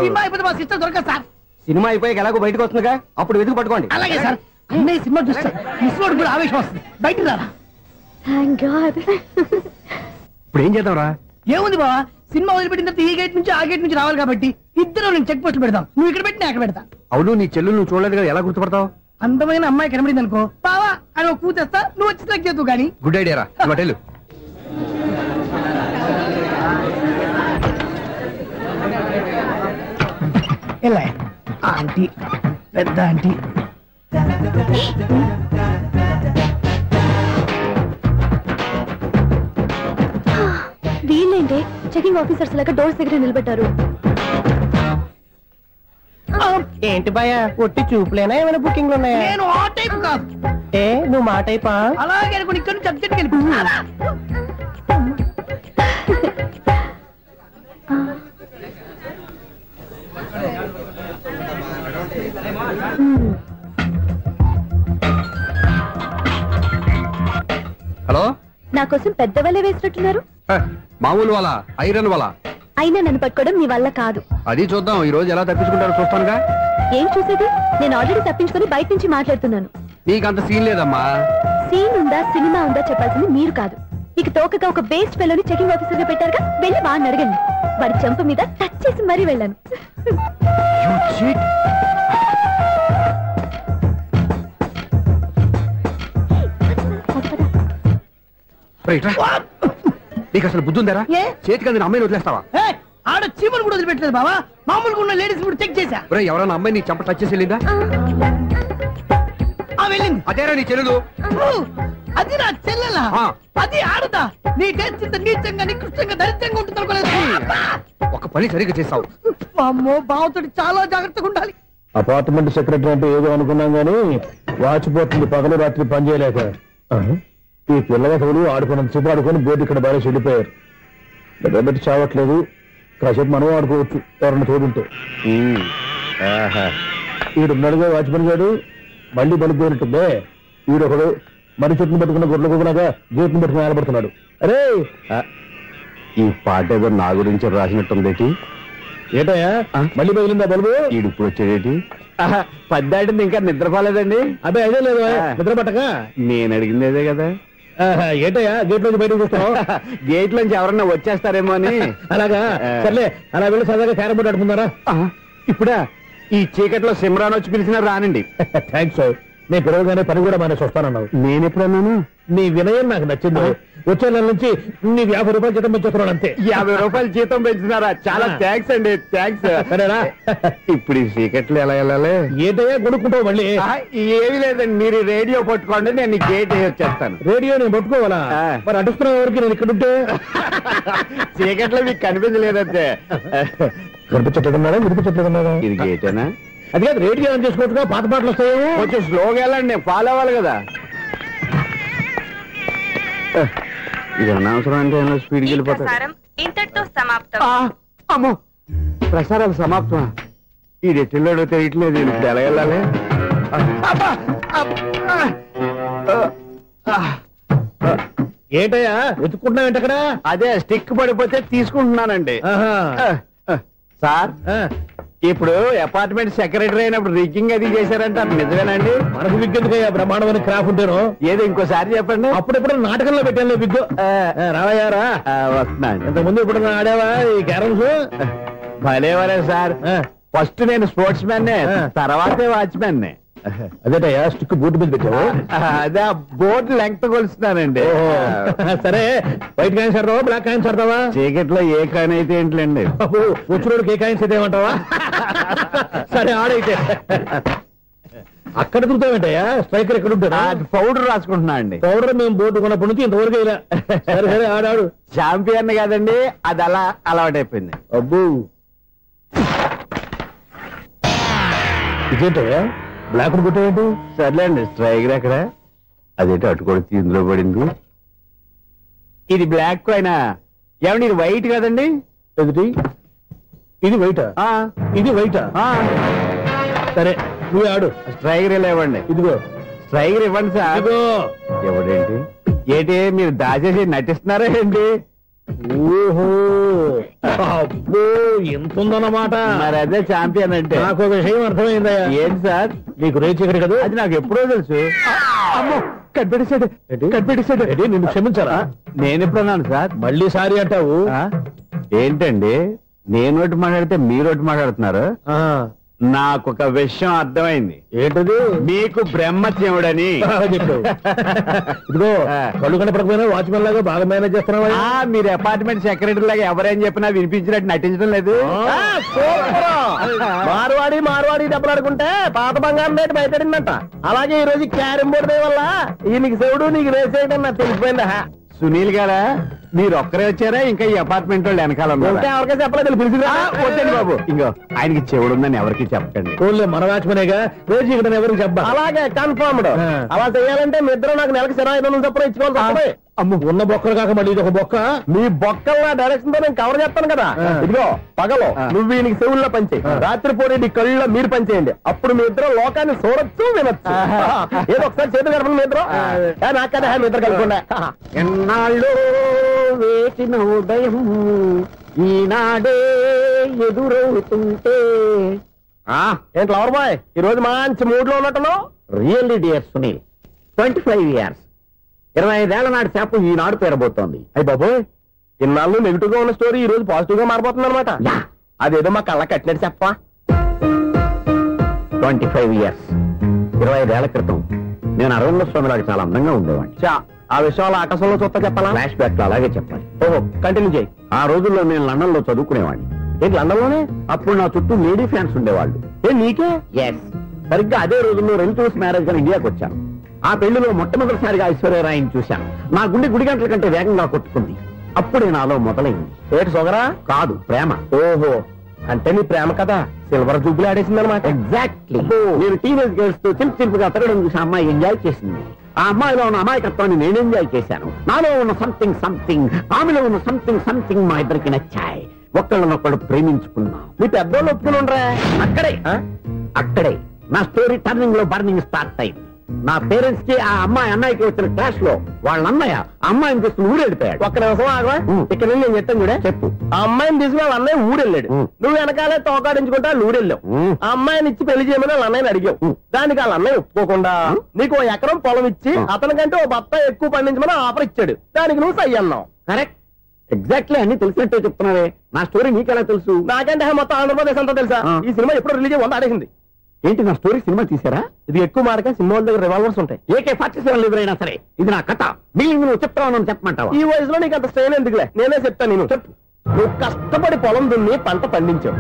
సినిమా అయిపోతే మా సిస్టర్ దొరకదు సార్. సినిమా అయిపోయి ఎలాగో బయటకు వస్తుందిగా, అప్పుడు వెతుకు పట్టుకోండి. అలాగే సార్. అన్నయ్య సినిమా చూస్తారు, మిస్ వాడు కూడా ఆవేశం వస్తుంది. బయటికి రారా. Thank God. ఇప్పుడు ఏం చేద్దాంరా? ఏముంది బావా, సినిమా వదిలిపెట్టిన తర్వాత ఈ గేట్ నుంచి ఆ గేట్ నుంచి రావాలి కాబట్టి ఇద్దరు నేను చెక్ పోస్ట్ పెడతాం. నువ్వు ఇక్కడ పెట్టి అక్కడ పెడతా. అవును, నీ చెల్లెలు నువ్వు చూడలేదు కదా, ఎలా గుర్తుపడతావు? అందమైన అమ్మాయి కనబడింది అనుకో, బావా అని ఒక కూతేస్తా, నువ్వు వచ్చి సెలెక్ట్ చేద్దు కానీ. గుడ్ ఐడియా రా. హోటల్ ఎలా ఆంటీ, పెద్ద ఆంటీ. వీళ్ళేంటే చెకింగ్ ఆఫీసర్స్ లాగా డోర్స్ దగ్గర నిలబెట్టారు. ఏంటి భయ, ఒట్టి చూపులేనా ఏమైనా బుకింగ్లు ఉన్నాయా? నేను ఆ టైప్ కాదు. ఏ నువ్వు మా టైపా? అలాగే అనుకుని ఇక్కడ నుంచి అర్జెంట్కి వెళ్ళిపోతున్నా. హలో, నా కోసం పెద్ద వల్ల వేసినట్టున్నారు. మామూలు వాళ్ళ ఐరన్ వాళ్ళ. అయినా నన్ను పట్టుకోవడం మీ వల్ల కాదు. అది చూద్దాం, ఈ రోజు ఎలా తప్పించుకుంటారో చూస్తానుగా. ఏం చూసేది? నేను ఆల్రెడీ తప్పించుకొని బయట నుంచి మాట్లాడుతున్నాను. నీకంత సీన్ లేదమ్మా. సీన్ ఉందా సినిమా ఉందా చెప్పాల్సింది మీరు కాదు. మీకు తోకగా ఒక బేస్ట్ ఫెలోని చెకింగ్ ఆఫీసర్ గా పెట్టారుగా, వెళ్ళి వాడిని అడగండి. వాడి చెంప మీద టచ్ చేసి మరీ వెళ్ళాను. నీకు అసలు బుద్ధి ఉందారా? చేతికి అందిన అమ్మాయిని వదిలేస్తావా? ఆడ చీమలు కూడా వదిలిపెట్టలేదు బావా. మామూలుగా ఉన్న లేడీస్ కూడా చెక్ చేశా. ఎవరైనా అమ్మాయి నీ చెంప టచ్ చేసి వెళ్ళిందా? వెళ్ళింది. అదేరా నీ చెల్లెలు? అది నా చెల్లెలా? అది ఆడదా? నీ టేస్ట్ ఇంత నీచంగా నికృష్టంగా దరిద్రంగా ఉంటుంది అనుకోలేదు. ఒక పని సరిగ్గా చేసావు. అమ్మో, బావతోటి చాలా జాగ్రత్తగా ఉండాలి. అపార్ట్మెంట్ సెక్రటరీ అంటే ఏదో అనుకున్నాం గానీ వాచిపోతుంది పగలు రాత్రి పని చేయలేక. ఈ పిల్లవాడు ఆడుకున్నంతసేపు ఆడుకొని బోర్డు ఇక్కడ బాగా చెడిపోయారు. నిద్రబెట్టి చావట్లేదు. కాసేపు మనం ఆడుకోవచ్చు ఎవరన్నా తోడుంటే. ఈడున్నాడుగా వాచ్మెన్ గారు, మళ్ళీ బలిపోయినట్టుందే. ఈడొకడు మరి చెట్టును పట్టుకున్న గొడ్ల కుక్కలాగా గేట్ని పట్టుకుని ఆడబడుతున్నాడు. అరే, ఈ పాట ఏదో నా గురించి రాసినట్టుందేటి. ఏటయ్యా మళ్ళీ బదిలిందా బలుబు? ఈడు ఇప్పుడు వచ్చేదేటి? పద్దాటింది ఇంకా నిద్రపోలేదండి. అదే అదే లేదు నిద్ర పట్టక. నేను అడిగింది అదే కదా. ఏటయ్యా గేట్ నుంచి బయటకు చూస్తావు? గేట్ లోంచి ఎవరన్నా వచ్చేస్తారేమో అని. అలాగా, సర్లే అలా వెళ్ళి సరదాగా క్యారం బోర్డు ఆడుకున్నారా? ఇప్పుడా? ఈ చీకట్లో సిమ్రాన్ వచ్చి పిలిచినా రానండి. థ్యాంక్స్. నేను పిలవగానే పని కూడా మానేసి వస్తానన్నావు. నేను ఎప్పుడన్నాను? నీ వినయం నాకు నచ్చింది. వచ్చే నెల నుంచి నీకు 50 రూపాయలు జీతం పెంచుతున్నాడు అంతే. 50 రూపాయలు జీతం పెంచుతున్నారా? చాలా థ్యాంక్స్ అండి, థ్యాంక్స్. సరేనా? ఇప్పుడు ఈ సీక్రెట్లు ఎలా వెళ్ళాలి? ఏంటయ్యా కొనుక్కుంటావు మళ్ళీ? ఏమీ లేదండి, మీరు రేడియో పట్టుకోండి, నేను గేట్ వచ్చేస్తాను. రేడియో నేను పట్టుకోవాలా? మరి అడుస్తున్నా ఎవరికి నేను ఇక్కడ ఉంటే? చీకట్లో మీకు కనిపించలేదంటే. కనిపించట్లేదన్నారా? వినిపించట్లేదన్నారా? ఇది గేటేనా? అది కాదు, రేడియో ఆన్ చేసుకోవచ్చుగా, పాత పాటలు వస్తాయేమో. కొంచెం స్లోగా వెళ్ళండి, నేను ఫాలో అవ్వాలి కదా. ఇది అనవసరం అంటే స్పీడ్కి వెళ్ళిపోతాడు. ఇంతటితో సమాప్తం. అమ్మో, ప్రసారాలు సమాప్తమా? ఇది ఎట్టిల్లాడో తెలియట్లేదు, ఇప్పుడు ఎలా వెళ్ళాలి? ఏంటయ్యా వెతుక్కుంటున్నావు ఏంటక్కడ? అదే స్టిక్ పడిపోతే తీసుకుంటున్నానండి. సార్, ఇప్పుడు అపార్ట్మెంట్ సెక్రటరీ అయినప్పుడు రిగ్గింగ్ అది చేశారంటే అది నిజమేనండి? మనకు విగ్ ఎందుకయ్యా, బ్రహ్మాండమైన క్రాఫ్ ఉంటాను. ఏదో ఇంకోసారి చెప్పండి. అప్పుడెప్పుడు నాటకంలో పెట్టాను విగ్గు. రావయ్యారా? వస్తున్నాను. ఇంతకుముందు ఇప్పుడు ఆడావా ఈ క్యారమ్స్? భలేవరే సార్, ఫస్ట్ నేను స్పోర్ట్స్ మ్యాన్, తర్వాతే వాచ్మెన్. అదేటయ్యా స్టిక్ బూట్ మీద పెట్టావు? అదే బోర్డు లెంగ్త్ కొలుస్తున్నానండి. సరే, వైట్ కాయిన్స్ ఆడతావా, బ్లాక్ కాయిన్స్ ఆడతావా? చీకట్ లో ఏ కాయిన్ అయితే ఏంటండి, వచ్చినోడికి ఏ కాయిన్స్ అయితే ఏమంటావా? సరే ఆడైతే. అక్కడ తిరుగుతావేంటయ్యా? స్ట్రైకర్ ఎక్కడ ఉంటాడా? పౌడర్ రాసుకుంటున్నా అండి. పౌడర్ మేము బోర్డు కొన్నప్పటి నుంచి ఇంతవరకు ఇలా. సరే సరే ఆడాడు. ఛాంపియన్ కాదండి, అది అలా అలవాటైపోయింది. అబ్బు, ఇదేంటయ్యా బ్లాక్ కొట్టేంటి? సర్లేండి, స్ట్రైకర్ ఎక్కడ? అదేంటి అటుకొడితే ఇందులో పడింది. ఇది బ్లాక్ అయినా ఏమండి, ఇది వైట్ కదండి? ఎదుటి ఇది వైటా? ఇది వైటా? సరే నువ్వే ఆడు. స్ట్రైకర్ ఇలా ఇవ్వండి. ఇదిగో స్ట్రైకర్ ఇవ్వండి సార్. ఇదిగో. ఎవడేంటి ఏంటి మీరు దాచేసి నటిస్తున్నారా ఏంటి? ఓహో, అబ్బో ఎంత ఉందన్నమాట. మరి అదే ఛాంపియన్ అంటే. నాకు విషయం అర్థమైందయ్యా. ఏంటి సార్? నీకు రేచీకటి కదా? అది నాకు ఎప్పుడో తెలుసు. అమ్మో, కనిపెట్టేసాడు, కనిపెట్టేసాడు. నిన్ను క్షమించారా? నేను ఎప్పుడన్నాను సార్? మళ్ళీ సారీ అంటావు? ఏంటండి, నేను ఒకటి మాట్లాడితే మీరు ఒకటి మాట్లాడుతున్నారు. నాకు ఒక విషయం అర్థమైంది. ఏంటది? మీకు బ్రహ్మత్యముడని చెప్పు. ఇదిగో కళ్ళు కనపడకపోయినా వాచ్మెన్ లాగా బాగా మేనేజ్ చేస్తున్నావా? మీరు అపార్ట్మెంట్ సెక్రటరీ లాగా ఎవరేం చెప్పినా వినిపించినట్టు నటించడం లేదు. మార్వాడి దెబ్బలు ఆడుకుంటే పాత బంగారం రేటు బయటడిందంట. అలాగే ఈ రోజు క్యారం బోర్డు వల్ల నీకు శివుడు నీకు రేసేయడం నాకు తెలిసిపోయిందా? సునీల్ గారా, మీరు ఒక్కరే వచ్చారా? ఇంకా ఈ అపార్ట్మెంట్ వాళ్ళు వెనకాల ఎవరికీ చెప్పలేదు, పిలిచిరా. వద్దండి బాబు, ఇంకో ఆయనకి చెవుడు ఉందని ఎవరికి చెప్పకండి. మన వాచ్మనేగా రేచీకటని ఎవరికి చెప్పా? అలాగే కన్ఫర్మ్డ్. అలా చేయాలంటే మీ ఇద్దరు నాకు నెలకు 25,000 చొప్పున ఇచ్చుకోవాలి. అమ్మ, ఉన్న బొక్కలు కాక మళ్ళీ ఇది ఒక బొక్క. మీ బొక్కల డైరెక్షన్ తో నేను కవర్ చేస్తాను కదా. ఇదిగో పగలో నువ్వు ఈయనకి చెవుల్లో పనిచేయి, రాత్రి పూట నీ కళ్ళలో మీరు పనిచేయండి. అప్పుడు మీ ఇద్దరు లోకాన్ని చూడొచ్చు, వినొచ్చు. ఏదో ఒకసారి చేతులు కలపండి మీ ఇద్దరు. నాకదే మీ ఇద్దరు కలపకుండా. ఎన్నాళ్ళు వేసిన ఉదయం ఈనాడే ఎదురవుతుంటే. ఏంటి లవర్ బాయ్, ఈ రోజు మంచి మూడ్ లో ఉన్నట్టున్నావు? రియల్లీ డియర్ సునీల్, 25 years 25 ఏళ్ల నాటి చేప ఈనాడు పేరబోతోంది. అయ్యి బాబోయ్, ఇన్నాళ్ళు నెగిటివ్ గా ఉన్న స్టోరీ ఈ రోజు పాజిటివ్ గా మారిపోతుంది అనమాట. అదేదో మా కళ్ళ కట్టినట్టు చెప్పా. 25 years 25 ఏళ్ల క్రితం నేను అరవింద స్వామిలాగా చాలా అందంగా ఉండేవాడిని. ఆ విషయాలు ఆకాశంలో చూస్తా చెప్పాలా? ఫ్లాష్ బ్యాక్ లో అలాగే చెప్పాలి. ఓహో, కంటిన్యూ చేయి. ఆ రోజుల్లో నేను లండన్ లో చదువుకునేవాడిని. ఏంటి లండన్ లోనే? అప్పుడు నా చుట్టూ లేడీ ఫ్యాన్స్ ఉండేవాళ్ళు. నీకే? ఎస్, సరిగ్గా అదే రోజుల్లో రిలేటివ్స్ మ్యారేజ్ గా ఇండియాకి వచ్చాను. ఆ పెళ్లిలో మొట్టమొదటిసారిగా ఐశ్వర్యరాయని చూశాను. నా గుండె గుడి గంటల కంటే వేగంగా కొట్టుకుంది. అప్పుడే నాలో మొదలైంది. ఏటి సొగరా? కాదు, ప్రేమ. ఓహో, అంటే నీ ప్రేమ కదా సిల్వర్ జూబులు ఆడేసింది అనమాట. ఎగ్జాక్ట్లీ. నేను టీనేజ్ గర్ల్స్ తో చిలుపుగా తిరగడం చూసి అమ్మాయి ఎంజాయ్ చేసింది. ఆ అమ్మాయిలో ఉన్న అమాయకత్వాన్ని నేను ఎంజాయ్ చేశాను. నాలో ఉన్న సంథింగ్ ఆమెలో ఉన్న సంథింగ్ మా ఇద్దరికి నచ్చాయి. ఒక్కళ్ళనొక్కడు ప్రేమించుకున్నాం. మీ పెద్దోళ్ళు ఒప్పుకుని ఉండరా? అక్కడే నా స్టోరీ టర్నింగ్ లో బర్నింగ్ స్టార్ట్ అయింది. నా పేరెంట్స్ కి ఆ అమ్మాయి అన్నయ్యకి వచ్చిన క్లాష్ లో వాళ్ళ అన్నయ్య అమ్మాయిని తీసుకుని ఊరెళ్ళిపోయాడు. ఒక్క నిమిషం ఆగవా, ఇక్కడ నుంచి నేను చెప్తాను కూడా. చెప్పు. ఆ అమ్మాయిని తీసుకుని వాళ్ళ అన్నయ్య ఊరెళ్ళాడు. నువ్వు వెనకాలే తోకాడించుకుంటా ఊరెళ్ళావు. ఆ అమ్మాయిని ఇచ్చి పెళ్లి చేయమని వాళ్ళ అన్నయ్యని అడిగావు. దానికి వాళ్ళ అన్నయ్య ఒప్పుకోకుండా నీకు 1 ఎకరం పొలం ఇచ్చి అతనికంటే 1 బత్త ఎక్కువ పండించమని ఆఫర్ ఇచ్చాడు. దానికి నువ్వు సై అన్నావు. కరెక్ట్, ఎగ్జాక్ట్లీ అన్ని తెలిసినట్టే చెప్తున్నావే. నా స్టోరీ నీకెలా తెలుసు? నాకంటే మొత్తం ఆంధ్రప్రదేశ్ అంతా తెలుసా? ఈ సినిమా ఎప్పుడు రిలీజ్ 100 ఆడేసింది. ఏంటి నా స్టోరీ సినిమా తీసారా? ఇది ఎక్కువ మారక సినిమా దగ్గర రివాల్వర్స్ ఉంటాయి. AK-47 ఎదురైనా సరే ఇది నా కథ. మిగిలింది నువ్వు చెప్తావు చెప్పమంటావా? ఈ వయసులో నీకు అంత స్ట్రెయిన్ ఎందుకులే, నేనే చెప్తాను. నేను చెప్పు. నువ్వు కష్టపడి పొలం దున్ని పంట పండించావు.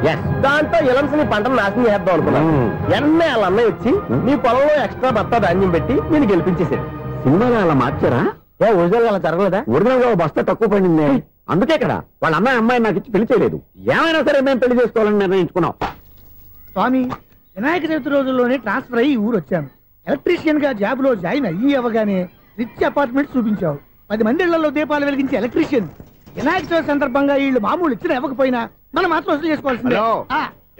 దాంతో ఇలంస్ నీ పంటను నాశనం చేద్దాం అనుకున్నాను. ఎన్నే వాళ్ళ అన్నయ్య వచ్చి నీ పొలంలో ఎక్స్ట్రా బత్తా ధాన్యం పెట్టి నేను గెలిపించేసాడు. సినిమాలో అలా మార్చారా? ఒరిజినల్ అలా జరగలేదా? ఒరిజినల్ గా బస్తా తక్కువ పడింది. అందుకే కదా వాళ్ళ అమ్మాయి నాకు ఇచ్చి పెళ్లి చేయలేదు. ఏమైనా సరే మేము పెళ్లి చేసుకోవాలని నిర్ణయించుకున్నాం. స్వామి, వినాయక చవితి రోజుల్లోనే ట్రాన్స్ఫర్ అయ్యి ఊరు వచ్చాను. ఎలక్ట్రీషియన్ గా జాబ్ లో జాయిన్ అయ్యి అవగానే రిచ్ అపార్ట్మెంట్ చూపించావు. 10 మంది ఇళ్లలో దీపాలు వెలిగించే ఎలక్ట్రీషియన్. వినాయక చవితి సందర్భంగా వీళ్ళు మామూలు ఇచ్చిన ఇవ్వకపోయినా మనం మాత్రం వసూలు చేసుకోవాల్సిందే.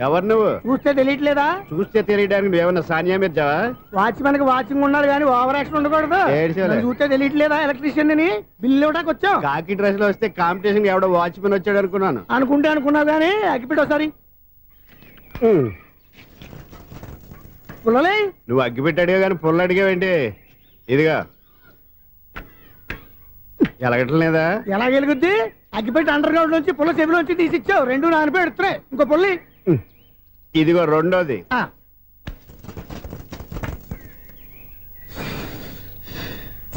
ఎవరు నువ్వు? చూస్తే తెలియట్లేదా? చూస్తే తెలియడానికి నువ్వేమన్నా సానియా మీర్జావా? వాచ్మెన్ కి వాచింగ్ ఉన్నారు కానీ ఓవర్ యాక్షన్ ఉండకూడదు. చూస్తే తెలియట్లేదా ఎలక్ట్రీషియన్ అని? బిల్లు ఇవ్వడానికి వచ్చాం. కాకి డ్రెస్ లో వస్తే కాంపిటీషన్ ఎవడో వాచ్మెన్ వచ్చాడు అనుకున్నాను. అనుకున్నావు కానీ అగ్గిపెట్టి ఒకసారి. పుల్లలే నువ్వు అగ్గిపెట్టి అడిగా కానీ పుల్ల అడిగావేంటి? ఇదిగా ఎలగట్లేదా? ఎలా వెలుగుద్ది? అగ్గిపెట్టి అండర్ గ్రౌండ్ నుంచి పుల్ల చెవిలోంచి తీసిచ్చావు. 2 నానపై ఎడుతున్నాయి. ఇంకో పుల్లి ఇదిగో రెండోది.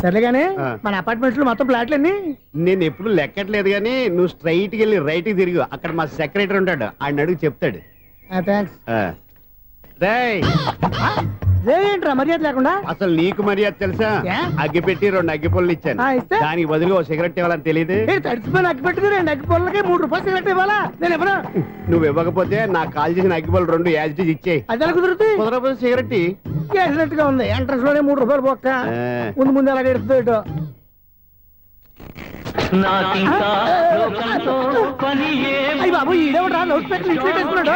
సర్లేగానే మన అపార్ట్మెంట్స్ లో మొత్తం ఫ్లాట్లు అన్ని నేను ఎప్పుడు లెక్కట్లేదు కానీ నువ్వు స్ట్రైట్ కి వెళ్ళి రైట్ కి తిరిగి అక్కడ మా సెక్రటరీ ఉంటాడు, ఆయన అడుగు చెప్తాడు. థ్యాంక్స్. ఏంట్రా మర్యాద లేకుండా? అసలు నీకు మర్యాద తెలుసా? అగ్గి పెట్టి 2 అగ్గి పొల్లు ఇచ్చాను. దానికి బదులుగా 1 సిగరెట్ ఇవ్వాలని తెలియదు. తడిచిపోయిన అగ్గి పెట్టుకుని 2 అగ్గి పొల్లకి 3 రూపాయలు సిగరెట్ ఇవ్వాలా? నేను ఇవ్వను. నువ్వు ఇవ్వకపోతే నాకు కాల్ చేసిన అగ్గి పొల్లు 2 యాజిటీస్ ఇచ్చేయి. అది ఎలా కుదురుతుంది? కుదరపోతే సిగరెట్ చేసినట్టుగా ఉంది. ఎంట్రన్స్ లోనే 3 రూపాయలు పోక్క. ముందు ఎలా ఎడుతుంది ఇటు. అయ్యి బాబు, ఈడేవడా లౌడ్ స్పీకర్ ఇంట్లో పెట్టేసుకున్నాడు?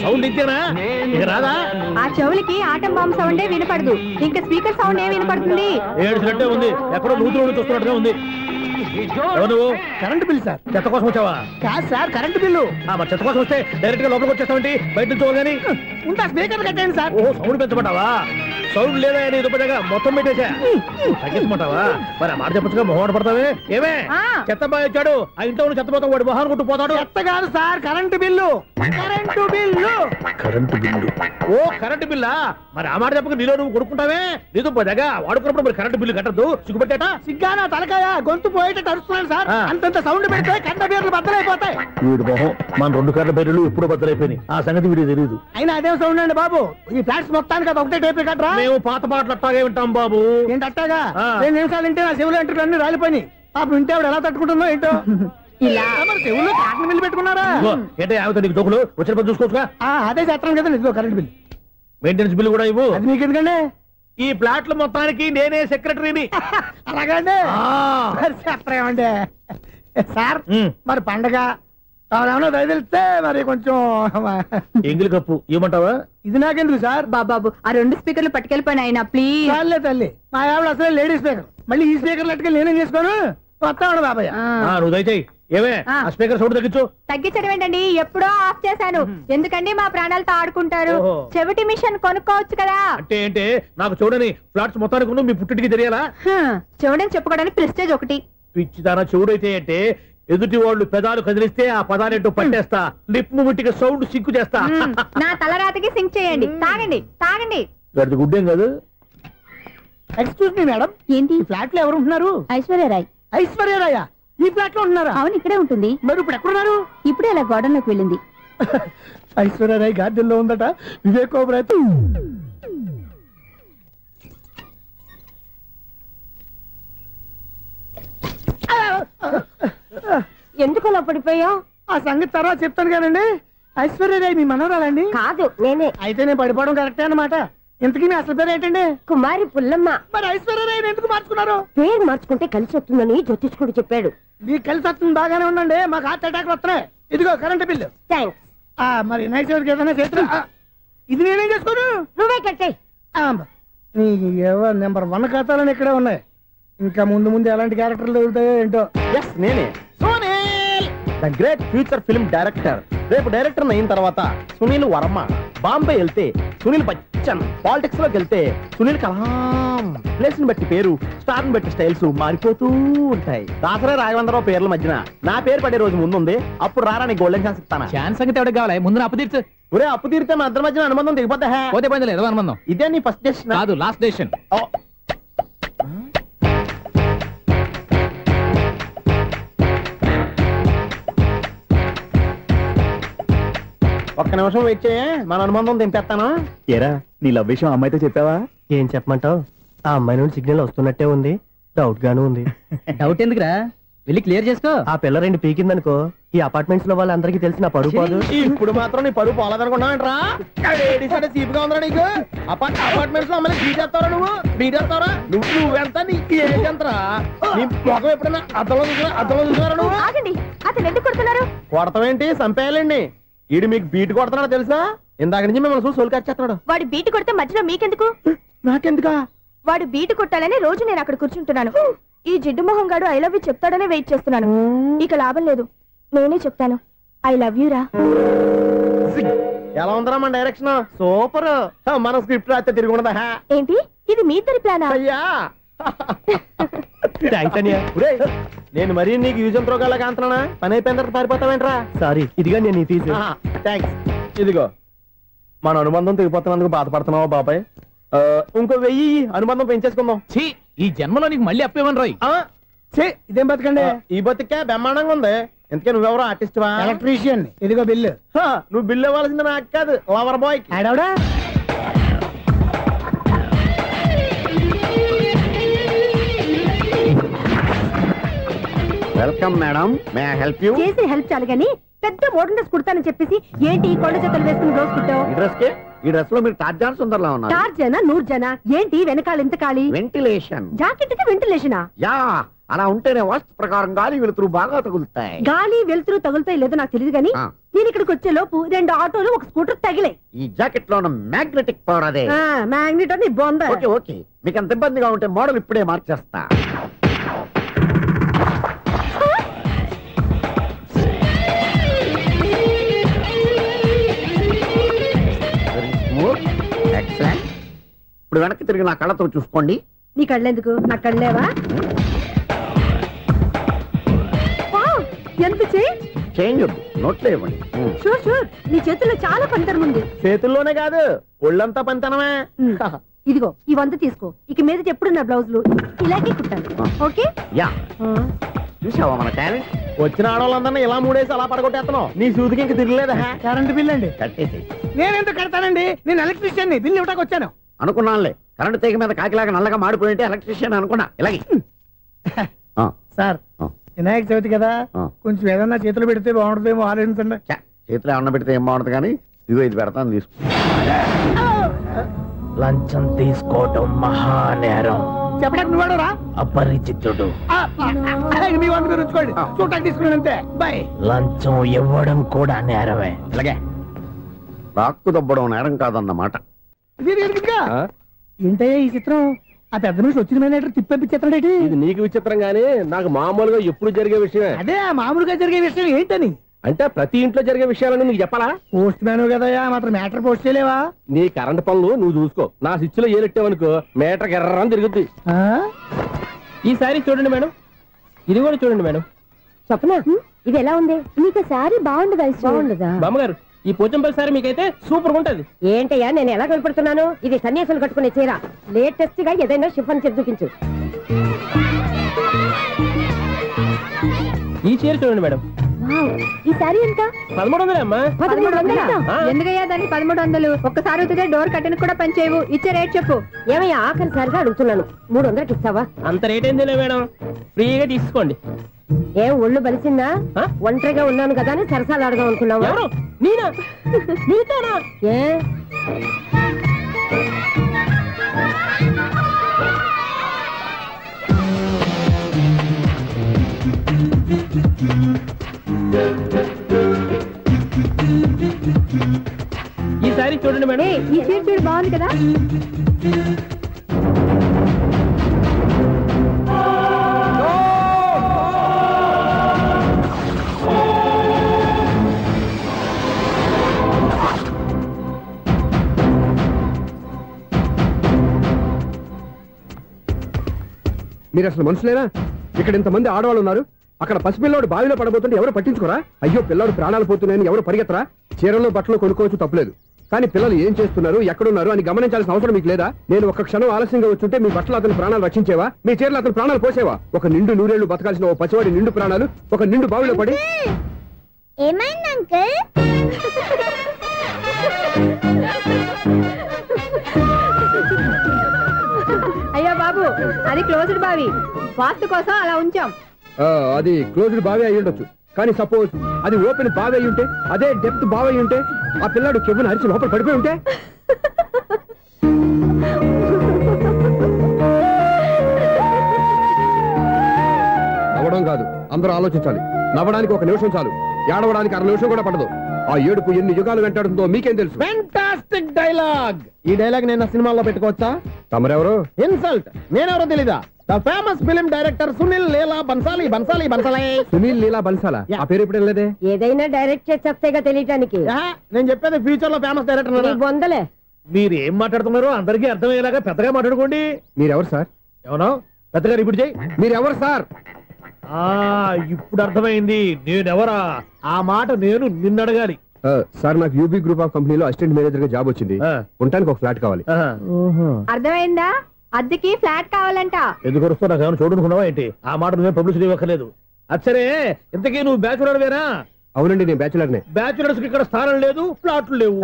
సౌండ్ ఇంతేనా? ఇక రాదా? ఆ చెవులకి ఆటం బాంబు సౌండే వినపడదు, ఇంకా స్పీకర్ సౌండ్ ఏ వినపడుతుంది? ఏడుసినట్టే ఉంది. ఎక్కడో నూతులు చూస్తున్నట్టుగా ఉంది. నువ్వు కరెంట్ బిల్ సార్. చెత్త కోసం వచ్చావా? కాదు సార్, కరెంట్ బిల్లు. మరి చెత్త కోసం వస్తే డైరెక్ట్ గా లోపలికి వచ్చేస్తావంటి? బయట నుంచి కానీ ఉంటా. స్పీకర్ కట్టండి సార్. ఓహో, సౌండ్ పెంచమంటావా? సౌండ్ లేదా నీ దుబ్బగా మొత్తం పెట్టేసా. తగ్గించమంటావా? మరి ఆ మాట చెప్పచ్చుగా, మొహం పడతావే. ఏమే చెత్త బాగా వచ్చాడు, ఆ ఇంట్లో ఉన్న చెత్త పోతాం, వాడు మొహాన్ని కొట్టు పోతాడు. చెత్త కాదు sir, current bill. Current bill. Current bill. ఓ, కరెంటు బిల్లా? మరి ఆ మాట చెప్పక నీలో నువ్వు కొడుకుంటావే. నీతో పోదాగా వాడుకున్నప్పుడు మరి కరెంటు బిల్లు కట్టద్దు. సిగ్గుపెట్టేట? సిగ్గానా తలకాయ? గొంతు పోయేటట్టు అరుస్తున్నాను సార్. అంతంత సౌండ్ పెడితే కరెంట్ బిల్లు బద్దలైపోతాయి. వీడు మొహం మన 2 కరెంట్ బిల్లులు ఇప్పుడు బద్దలైపోయినాయి. ఆ సంగతి వీడికి తెలియదు. అయినా అదే సౌండ్ అండి బాబు. ఈ ఫ్లాట్స్ మొత్తానికి అది ఒకటే టైప్ కట్టరా? మేము పాత పాటలు అట్టాగే వింటాం బాబు. ఏంటి అట్టాగా? 2 నిమిషాలు వింటే నా చెవులు ఎంటర్ అన్ని రాలిపోయినాయి. పాపం వింటే ఆవిడ ఎలా తట్టుకుంటుందో ఏంటో. ఇలా మరి చెవుల్లో కాటన్ బిల్లు పెట్టుకున్నారా? ఏంటే ఆమెతో నీకు దోకులు వచ్చిన పని చూసుకోవచ్చుగా. అదే చేస్తాను కదా. ఇదిగో కరెంట్ బిల్. మెయింటెనెన్స్ బిల్లు కూడా ఇవ్వు. అది మీకు ఎందుకండి? ఈ ఫ్లాట్ల మొత్తానికి నేనే సెక్రటరీని. అలాగండి. చెప్పరేమండి సార్. మరి పండగ ఏమన్నా దయదలిస్తే మరి కొంచెం ఎంగిలి కప్పు ఇవ్వమంటావా? ఇది నాకెందుకు సార్? బాబు ఆ 2 స్పీకర్లు పట్టుకెళ్ళిపోయిన ఆయన ప్లీజ్. చాలే తల్లి, మా ఆవిడ అసలు లేడీ స్పీకర్. మళ్ళీ ఈ స్పీకర్లు అట్టుకెళ్ళి నేనేం చేసుకోను? వస్తాడు బాబాయ్. నువ్వు దయచేయి. ఏమే ఆ స్పీకర్ సౌండ్ తగ్గించు. తగ్గించడం ఏంటండి, ఎప్పుడో ఆఫ్ చేశాను. ఎందుకండి మా ప్రాణాలతో ఆడుకుంటారు? చెవిటి మిషన్ కొనుక్కోవచ్చు కదా. అంటే ఏంటే నాకు చూడని ఫ్లాట్స్ మొత్తానికి మీ పుట్టింటికి తెలియాలా? చెవుడని చెప్పుకోవడానికి ప్రెస్టేజ్ ఒకటి. పిచ్చిదానా చెవుడైతే అంటే ఎదుటి వాళ్ళు పెదాలు కదిలిస్తే ఆ పదాలేంటో పట్టేస్తా. లిప్ ముట్టికి సౌండ్ సింకు చేస్తా. నా తలరాతకి సింక్ చేయండి. తాగండి తాగండి. గడిచి గుడ్డేం కాదు. ఎక్స్క్యూజ్ మీ మేడం, ఏంటి ఫ్లాట్ లో ఎవరు ఉంటున్నారు? ఐశ్వర్యరాయ్. ఐశ్వర్యరాయ ఈ ఫ్లాట్ లో ఉంటున్నారా? అవును, ఇక్కడే ఉంటుంది. మరి ఇప్పుడు ఎక్కడున్నారు? ఇప్పుడే అలా గోడంలోకి వెళ్ళింది. ఐశ్వర్యరాయ్ గార్డెన్ లో ఉందట. వివేక్ ఓబరాయ్ ఎందుకు అలా పడిపోయావు? ఆ సంగతి తర్వాత చెప్తాను కానండి. ఐశ్వర్యరాయ్ మీ మనవరాలండి? కాదు, నేనే. అయితే నేను పడిపోవడం కరెక్టే అన్నమాట. ఇంతకీ మీ అసలు పేరు ఏంటండి? కుమారి పుల్లమ్మ. మరి ఐశ్వర్యరాయ్ ఎందుకు మార్చుకున్నారు? పేరు మార్చుకుంటే కలిసి వస్తుందని జ్యోతిష్కుడు చెప్పాడు. మీకు కలిసి వస్తుంది, బాగానే ఉండండి. మాకు హార్ట్ అటాక్ వస్తున్నాయి. ఇదిగో కరెంట్ బిల్లు. థ్యాంక్స్. మరి నైట్ ఏదైనా చేతులు ఇది నేనేం చేసుకోను? నువ్వే కట్టే. నెంబర్ 1 ఖాతాలని ఇక్కడే ఉన్నాయి. ఇంకా ముందు ముందు ఎలాంటి క్యారెక్టర్లు దొరుకుతాయో ఏంటో. నేనే the great future film director. రేపు డైరెక్టర్ అయిన తర్వాత సునీల్ వర్మ. బాంబే వెళ్తే సునీల్ బచ్చన్. పాలిటిక్స్ లోకి వెళ్తే సునీల్ కలాం. ప్లేస్ ని బట్టి పేరు, స్టార్ ని బట్టి స్టైల్స్ మారిపోతూ ఉంటాయి. దాసరా రాఘవేంద్రరావు పేర్ల మధ్యన నా పేరు పడే రోజు ముందుంది. అప్పుడు రారా నీ గోల్డెన్ ఛాన్స్ ఇస్తాను. ఛాన్స్ సంగతి ఎవరికి కావాలి? ముందు అప్పు తీర్చు. ఒరే అప్పు తీరితే మా ఇద్దరి మధ్యన అనుబంధం దిగిపోతా. పోతే పోయింది లేదు అనుబంధం. ఇదే నీ ఫస్ట్ డెసిషన్ కాదు, లాస్ట్ డెసిషన్. ఒక్క నిమిషం వెయిట్ చేయ, మన అనుబంధం దింపేస్తాను. ఏరా నీ లవ్ విషయం అమ్మాయితో చెప్పావా? ఏం చెప్పమంటావు? ఆ అమ్మాయి నుండి సిగ్నల్ వస్తున్నట్టే ఉంది, డౌట్ గాను ఉంది. డౌట్ ఎందుకురా, వెళ్ళి క్లియర్ చేసుకో. ఆ పిల్ల రెండు పీకిందనుకో ఈ అపార్ట్మెంట్స్ లో వాళ్ళందరికీ తెలిసిన పరుగు పోదు. ఇప్పుడు మాత్రం నీ పరువు పోలేదనుకున్నావేంట్రా? సీపుగా ఉందా నీకు? అపార్ట్మెంట్స్ లో అమ్మని బీటేస్తారా? నువ్వెంత నీకు ఏంటంతరా? నీ మొఖం ఎప్పుడైనా అర్థంలో చూసారా నువ్వు? ఆగండి, అతను ఎందుకు కొడుతున్నారు? కొడతావేంటి? చంపేయాలండి. ఈడు మీకు బీట్ కొడుతున్నాడు తెలుసా? ఇందాక నుంచి మిమ్మల్ని చూసి సోలు కచ్చేస్తున్నాడు. వాడు బీటు కొడితే మధ్యలో మీకెందుకు? నాకెందుకా? వాడు బీటు కొట్టాలని రోజు నేను అక్కడ కూర్చుంటున్నాను. ఈ జిడ్డు మొహం గాడు ఐ లవ్ యూ చెప్తాడనే వెయిట్ చేస్తున్నాను. ఇక లాభం లేదు, నేనే చెప్తాను. ఐ లవ్ యూ రా. ఎలా ఉందరా మన డైరెక్షన్? సూపర్. మన స్క్రిప్ట్ రాస్తే తిరిగి ఉండదా? ఏంటి ఇది మీ ఇద్దరి ప్లానా? అయ్యా నేను మరీ నీకు యూజ్ ఎంతో గల కాంతనా? పని అయిపోయిన తర్వాత పారిపోతావేంట్రా? సారీ, ఇదిగా నేను ఈ తీసి. థ్యాంక్స్. ఇదిగో మన అనుబంధం తెగిపోతున్నందుకు బాధపడుతున్నావా బాబాయ్? ఇంకో 1000 అనుబంధం పెంచేసుకుందాం. ఛీ, ఈ జన్మలో నీకు మళ్ళీ అప్పేమని రాయి. ఇదేం బతకండి? ఈ బతికే బ్రహ్మాండంగా ఉంది. ఎందుకే నువ్వెవరో ఆర్టిస్ట్ వా? ఎలక్ట్రీషియన్. ఇదిగో బిల్లు. నువ్వు బిల్లు ఇవ్వాల్సింది నాకు కాదు, లవర్ బాయ్. ఆడవడా? Welcome madam, may I help you? చేసి హెల్ప్ చాలు గానీ పెద్ద మోడల్ డ్రెస్ కుడతానని చెప్పేసి ఏంటి కొండ జతలు వేసుకుని రోజు కుట్టావు? ఈ డ్రెస్ లో మీరు టార్జాన్ సుందర్లా ఉన్నారు. టార్జనా నూర్జనా ఏంటి? వెనకాల ఎంత ఖాళీ? వెంటిలేషన్. జాకెట్ కి వెంటిలేషనా? యా, అలా ఉంటేనే వాస్తు ప్రకారం గాలి వెలుతురు బాగా తగులుతాయి. గాలి వెలుతురు తగులుతాయి లేదో నాకు తెలియదు గానీ నేను ఇక్కడికి వచ్చే లోపు 2 ఆటోలు ఒక స్కూటర్ తగిలే. ఈ జాకెట్ లో ఉన్న మ్యాగ్నెటిక్ పవర్ అదే. మ్యాగ్నెట్ అని బొంద. ఓకే ఓకే, మీకు అంత ఇబ్బందిగా ఉంటే మోడల్ ఇప్పుడే మార్చేస్తా. ఇప్పుడు వెనక్కి తిరిగి నా కళ్ళతో చూసుకోండి. నీ కళ్ళెందుకు? నా కళ్ళేవా? ఎంత చేంజ్ వద్దు, నోట్లో ఇవ్వండి. షూర్ షూర్, నీ చేతుల్లో చాలా పంతరం ఉంది. చేతుల్లోనే కాదు ఒళ్ళంతా పంతనమే. ఇదిగో ఈ 100 తీసుకో. ఇక మీద ఎప్పుడు నా బ్లౌజులు ఇలాగే కుట్టాను. ఓకే? యా, చూసావా మన టాలెంట్? వచ్చిన ఆడవాళ్ళందరినీ ఇలా మూడేసి అలా పడగొట్టేస్తున్నావు. నీ సూదికి ఇంక తిరగలేదా? కరెంట్ బిల్ అండి. కట్టేసి. నేనెంత కడతానండి? నేను ఎలక్ట్రీషియన్ ని. బిల్లు ఇవ్వడానికి వచ్చాను. అనుకున్నానులే, కరెంట్ తీగ మీద కాకిలాగా నల్లగా మాడిపోయింటే ఎలక్ట్రీషియన్ అనుకున్నా. ఇలాగే సార్, వినాయక చవితి కదా, కొంచెం ఏదన్నా చేతులు పెడితే బాగుంటుందేమో ఆలోచించండి. చేతిలో ఏమన్నా పెడితే ఏం బాగుంటుంది కానీ ఇదిగో ఇది పెడతాను, తీసుకో. లంచం తీసుకోవటం మహానేరం. చెప్పడానికి నువ్వాడరా? అపరిచితుడు. మీ వంద మీరు ఉంచుకోండి, చూడటానికి తీసుకున్నాను అంతే. బాయ్. లంచం ఇవ్వడం కూడా నేరమే. ఇలాగే రాక్కు దబ్బడం నేరం కాదన్నమాట. ఏంటయ్యా ఈ చిత్రం? ఆ పెద్ద మనిషి వచ్చిన మేనేటర్ తిప్పించేస్తాడేటి? ఇది నీకు విచిత్రం గానీ నాకు మామూలుగా ఎప్పుడు జరిగే విషయమే. అదే మామూలుగా జరిగే విషయం ఏంటని? అంటే ప్రతి ఇంట్లో జరిగే విషయాలని నీకు చెప్పాలా? పోస్ట్ మ్యాన్ కదయ్యా, మాత్రం మ్యాటర్ పోస్ట్ చేయలేవా? నీ కరెంట్ పనులు నువ్వు చూసుకో. నా స్విచ్ లో ఏలెట్టావనుకో మీటర్ ఎర్రని తిరుగుద్ది. ఈసారి చూడండి మేడం, ఇది కూడా చూడండి మేడం. చెప్పనా? ఇది ఎలా ఉంది? నీకు సారీ బాగుండదా? బాగుండదా? బామ్మగారు, ఈ పోచంపల్లి సారీ మీకైతే సూపర్ ఉంటది. ఏంటయ్యా నేను ఎలా కనపడుతున్నాను? ఇది సన్యాసులు కట్టుకునే చీర. లేటెస్ట్ గా ఏదైనా షిఫన్ చేసి చూపించు. ఈ చీర చూడండి మేడం. ఈ సారీ ఎంత? 1300 అమ్మా. 1300? ఎందుకయ్యా దానికి 1300? ఒక్కసారి అవుతుందే డోర్ కట్టెన్ కూడా పనిచేయవు. ఇచ్చే రేట్ చెప్పు. ఏమయ్యా ఆఖరిసారిగా అడుగుతున్నాను, 300కి ఇస్తావా? అంత రేట్ ఏంది మేడం, ఫ్రీగా తీసుకోండి. ఏం ఒళ్ళు బలిసిందా? ఒంటరిగా ఉన్నాను కదా అని సరసాలు అడదాం అనుకున్నావా? నేనా? నీతోనా? ఏ ఈ సారీ చూడండి మేడం. ఈ చీర చూడు, బాగుంది కదా? మీరు అసలు మనుషులేనా? ఇక్కడ ఇంతమంది ఆడవాళ్ళు ఉన్నారు, అక్కడ పసిపిల్లాడు బావిలో పడబోతుంటే ఎవరు పట్టించుకోరా? అయ్యో పిల్లాడు ప్రాణాలు పోతున్నాయని ఎవరు పరిగెత్తరా? చీరలో బట్టలు కొనుక్కోవచ్చు తప్పులేదు, కానీ పిల్లలు ఏం చేస్తున్నారు, ఎక్కడున్నారు అని గమనించాల్సిన అవసరం మీకు లేదా? నేను ఒక్క క్షణం ఆలస్యంగా వచ్చుంటే మీ బట్టలు అతని ప్రాణాలు రక్షించేవా? మీ చీరలు అతని ప్రాణాలు పోసేవా? ఒక నిండు నూరేళ్లు బతకాల్సిన ఓ పసివాడి నిండు ప్రాణాలు ఒక నిండు బావిలో పడి. ఏమైంది అంకుల్? అయ్యో బాబు, అది క్లోజ్డ్ బావి, వాస్తు కోసం అలా ఉంచాం. అది క్లోజ్డ్ బావి అయి ఉండొచ్చు, కానీ సపోజ్ అది ఓపెన్ బావి అయి ఉంటే, అదే డెప్త్ బావి అయి ఉంటే, ఆ పిల్లాడు కెవ్వును అరిచి లోపల పడిపోయి ఉంటే? నవ్వడం కాదు, అందరూ ఆలోచించాలి. నవ్వడానికి ఒక నిమిషం చాలు, ఏడవడానికి 1/2 నిమిషం కూడా పడదు. ఆ ఏడుపు ఎన్ని యుగాలు వెంటాడుతుందో మీకేం తెలుసు? Fantastic dialogue. ఈ డైలాగ్ నేను సినిమాలో పెట్టుకోవచ్చా? తమరెవరు? ఇన్సల్ట్. నేనెవరో తెలీదా? The famous film director Sunil Leela Bhansali. Sunil Leela బన్సాలా? ఆ పేరు ఇప్పుడు వెళ్ళలేదే. ఏదైనా డైరెక్ట్ చేసేస్తేగా తెలియటానికి. నేను చెప్పేది ఫ్యూచర్ లో ఫేమస్ డైరెక్టర్. బొందలే. మీరు ఏం మాట్లాడుతున్నారో అందరికీ అర్థమయ్యేలాగా పెద్దగా మాట్లాడుకోండి. మీరెవరు సార్? ఎవరో పెద్దగా రిపీట్ చేయి. మీరెవరు సార్? ఇప్పుడు అర్థమైంది నేనెవరా. ఆ మాట నేను నిన్ను అడగాలి. సార్, నాకు యూబీ గ్రూప్ ఆఫ్ కంపెనీలో అసిస్టెంట్ మేనేజర్ గా జాబ్ వచ్చింది. ఉండటానికి ఒక ఫ్లాట్ కావాలి. అర్థమైందా? అద్దెకి ఫ్లాట్ కావాలంట. ఎందుకు వస్తున్నా నాకు చూడనుకున్నావా ఏంటి? ఆ మాట నువ్వే పబ్లిసిటీ ఇవ్వక్కర్లేదు. అచ్చరే, ఇంతకీ నువ్వు బ్యాచులర్ వేరా? అవునండి, నేను బ్యాచులర్నే. బ్యాచులర్స్ కి ఇక్కడ స్థానం లేదు, ఫ్లాట్లు లేవు.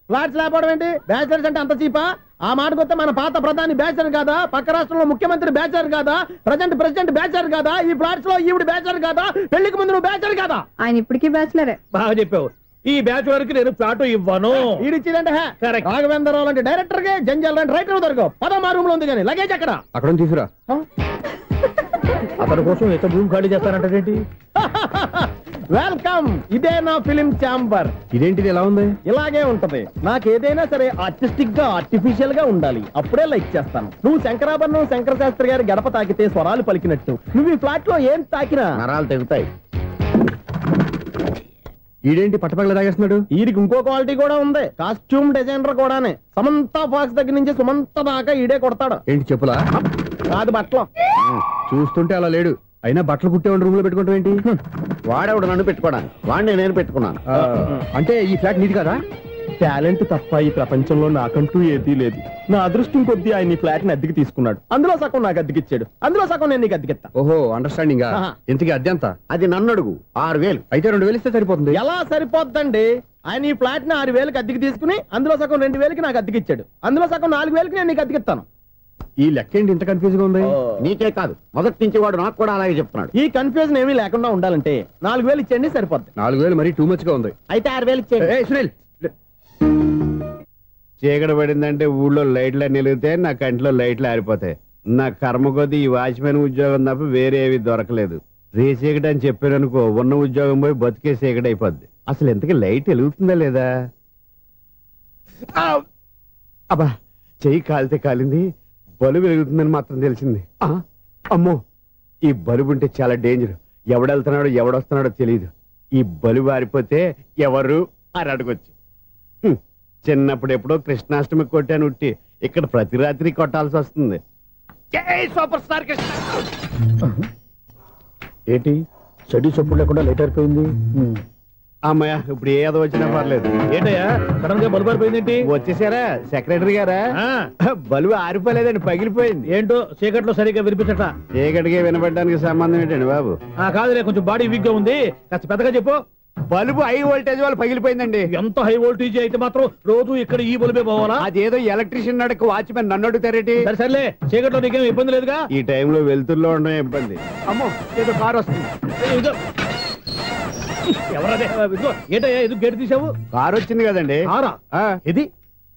ఫ్లాట్స్ లేకపోవడం ఏంటి? బ్యాచులర్స్ అంటే అంత చీపా? ఆ మాటకొస్తే మన పాత ప్రధాని బ్యాచర్ కాదా? పక్క రాష్ట్రంలో ముఖ్యమంత్రి బ్యాచర్ కాదా? ప్రెసిడెంట్ బ్యాచర్ కాదా? ఈ ఫ్లాట్స్ లో ఈవిడ బ్యాచర్ కాదా? పెళ్లికి ముందు నువ్వు బ్యాచర్ కాదా? ఆయన ఇప్పటికీ బ్యాచులరే. బాగా చెప్పావు. ఈ బ్యాచులర్ కి నేను ఫ్లాట్ ఇవ్వను. ఈడిచ్చిందంటే రాఘవేంద్రరావు లాంటి డైరెక్టర్ కి, జంజాల్ లాంటి రైటర్ దొరకవు. పదమా రూమ్ లో ఉంది కానీ లగేజ్ అక్కడ. అక్కడ తీసుకురా. అతని కోసం ఎంత భూమి ఖాళీ చేస్తానంటే వెల్కమ్. ఇదే నా ఫిలిం ఛాంబర్. ఇదేంటిది ఎలా ఉంది? ఇలాగే ఉంటది. నాకు ఏదైనా సరే ఆర్టిస్టిక్ గా, ఆర్టిఫిషియల్ గా ఉండాలి, అప్పుడే లైక్ చేస్తాను. నువ్వు శంకరాభరణం శంకర శాస్త్రి గారి గడప తాకితే స్వరాలు పలికినట్టు నువ్వు ఈ ఫ్లాట్ లో ఏం తాకినా నరాలు తెగుతాయి. ఈడేంటి పట్టపగల తాగేస్తున్నాడు? వీడికి ఇంకో క్వాలిటీ కూడా ఉంది. కాస్ట్యూమ్ డిజైనర్ కూడానే. సమంత ఫాక్స్ దగ్గర నుంచి సుమంత దాకా ఈడే కొడతాడు. ఏంటి చెప్పులా? కాదు, బట్టలు. చూస్తుంటే అలా లేడు. అయినా బట్టలు కుట్టేవాడి రూమ్ లో పెట్టుకుంటాం ఏంటి? వాడేవాడు నన్ను పెట్టుకోవడానికి, వాడిని నేను పెట్టుకున్నాను. అంటే ఈ ఫ్లాట్ నీది కదా? టాలెంట్ తప్ప ఈ ప్రపంచంలో నాకంటూ ఏదీ లేదు. నా అదృష్టం కొద్దీ ఆయన ఈ ఫ్లాట్ ని అద్దెకి తీసుకున్నాడు. అందులో సగం నాకు అద్దెకిచ్చాడు, అందులో సగం నేను నీకు అద్దెకిస్తా. ఓహో, అండర్స్టాండింగ్. ఇంతకీ అద్దె ఎంత? అది నన్ను అడుగు. 6000. అయితే 2000 ఇస్తే సరిపోతుంది. ఎలా సరిపోద్దండి? ఆయన ఈ ఫ్లాట్ ని 6000కి అద్దెకి తీసుకుని అందులో సగం 2000కి నాకు అద్దెకిచ్చాడు, అందులో సగం 4000కి నేను నీకు అద్దెకిస్తాను. ఈ లెక్క ఏంటి ఇంత కన్ఫ్యూజ్ గా ఉంది? నీకే కాదు, మొదటి నుంచి వాడు నాకు కూడా అలాగే చెప్తున్నాడు. ఈ కన్ఫ్యూజన్ ఏమీ లేకుండా ఉండాలంటే 4000 ఇచ్చేయండి, సరిపోద్ది. 4000 మరీ టూ మచ్ గా ఉంది. అయితే 6000 ఇచ్చేయండి. సునీల్, చీకటి పడిందంటే ఊళ్ళో లైట్లు అన్ని వెలిగితే నా కంటిలో లైట్లు ఆరిపోతాయి. నా కర్మ కొద్దీ ఈ వాచ్మెన్ ఉద్యోగం తప్ప వేరే ఏవి దొరకలేదు. రేసీకటి అని చెప్పారనుకో, ఉన్న ఉద్యోగం పోయి బతికే చీకటి అయిపోద్ది. అసలు ఎంతకీ లైట్ వెలుగుతుందా లేదా? అబ్బా, చెయ్యి కాలితే కాలింది, బలుబు వెలుగుతుందని మాత్రం తెలిసింది. అమ్మో, ఈ బలుబు ఉంటే చాలా డేంజర్. ఎవడెళ్తున్నాడో ఎవడొస్తున్నాడో తెలియదు. ఈ బలుబు ఆరిపోతే ఎవరు అని అడగొచ్చు. చిన్నప్పుడు ఎప్పుడో కృష్ణాష్టమి కొట్టాను ఉట్టి, ఇక్కడ ప్రతి రాత్రి కొట్టాల్సి వస్తుంది. Super star Krishna. ఏంటి చెడు చప్పుడు లేకుండా లేట్ అయిపోయింది? అమ్మయ్య, ఇప్పుడు ఏదో వచ్చినా పర్లేదు. ఏంటయ్యా సడన్ గా బలుబు ఆరిపోయింది? వచ్చేసారా సెక్రటరీ గారా? బలుబు ఆరిపోలేదండి, పగిలిపోయింది. ఏంటో చీకట్లో సరిగ్గా వినిపించట. చీకటిగా వినపడడానికి సంబంధం ఏంటండి బాబు? కాదులే, కొంచెం బాడీ వీక్ గా ఉంది, కాస్త పెద్దగా చెప్పు. బల్బు హై వోల్టేజ్ వాళ్ళు పగిలిపోయిందండి. ఎంత హై వోల్టేజ్ అయితే మాత్రం రోజు ఇక్కడ ఈ బల్బే పోవాలా? అదేదో ఎలక్ట్రీషియన్ అడగ వాచ్మెన్ నన్ను అడుగుతారేటి? సర్లే, చీకట్లో నీకేం ఇబ్బంది లేదుగా? ఈ టైంలో వెళ్తుల్లో ఉండడం ఇబ్బంది. అమ్మో, ఏదో కారు వస్తుంది. ఎవరదే? ఏంటయ్యా ఎందుకు గేటు తీసావు? కారు వచ్చింది కదండి. ఇది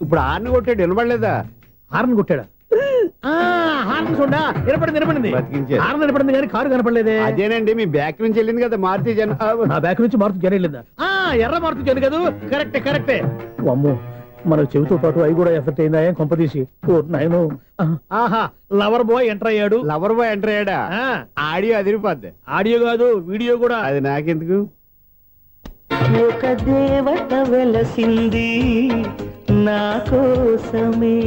ఇప్పుడు హార్న్ కొట్టాడు, వినపడలేదా? హార్న్ కొట్టాడా? హార్న్ చూడా వినపడింది. హార్న్ వినపడింది కానీ కారు కనపడలేదే. అదేనండి, మీ బ్యాక్ నుంచి వెళ్ళింది కదా మారుతి జన్. నా బ్యాక్ నుంచి మారుతి జన్ వెళ్ళిందా? ఎర్ర మారుతి జన్ కదా? కరెక్టే. అమ్మో, మన చెవితో పాటు అవి కూడా ఎఫెక్ట్ అయిందా? ఏం కొంపదీసి నాయను. ఆహా, లవర్ బాయ్ ఎంటర్ అయ్యాడు. లవర్ బాయ్ ఎంటర్ అయ్యాడా? ఆడియో అదిరిపోద్ది. ఆడియో కాదు, వీడియో కూడా. అది నాకెందుకు? ఒక దేవత వెలసింది నా కోసమే,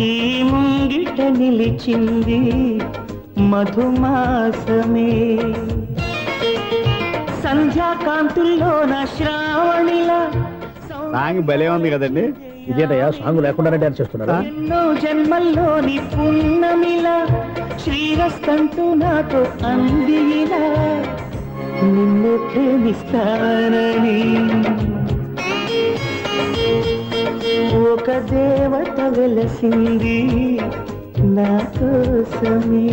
ఈ ముంగిట ముంగిట నిలిచింది మధుమాసమే సంధ్యాకాంతుల్లో నా శ్రావణిలా సాంగ్ భలే ఉంది కదండి. ఇదేటయ్యా సాంగ్ లేకుండానే డాన్స్ చేస్తున్నారా? ఎన్నో జన్మల్లోని పున్నమిలా శ్రీరస్తంటూ నాతో అందిలా నిన్ను ప్రేమిస్తానని ఒక దేవత వెలసింది నా కోసమే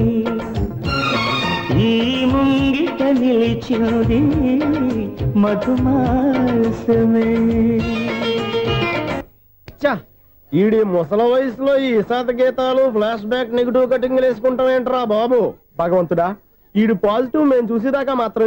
ఈ ముంగిట నిలిచింది మధుమాసమే. ఈడి ముసల వయసులో ఈ ఇసాత గీతాలు ఫ్లాష్ బ్యాక్ నెగిటివ్ కటింగ్ వేసుకుంటాం ఏంట్రా బాబు. భగవంతుడా, ఈడు పాజిటివ్ మేము చూసేదాకా మాత్రం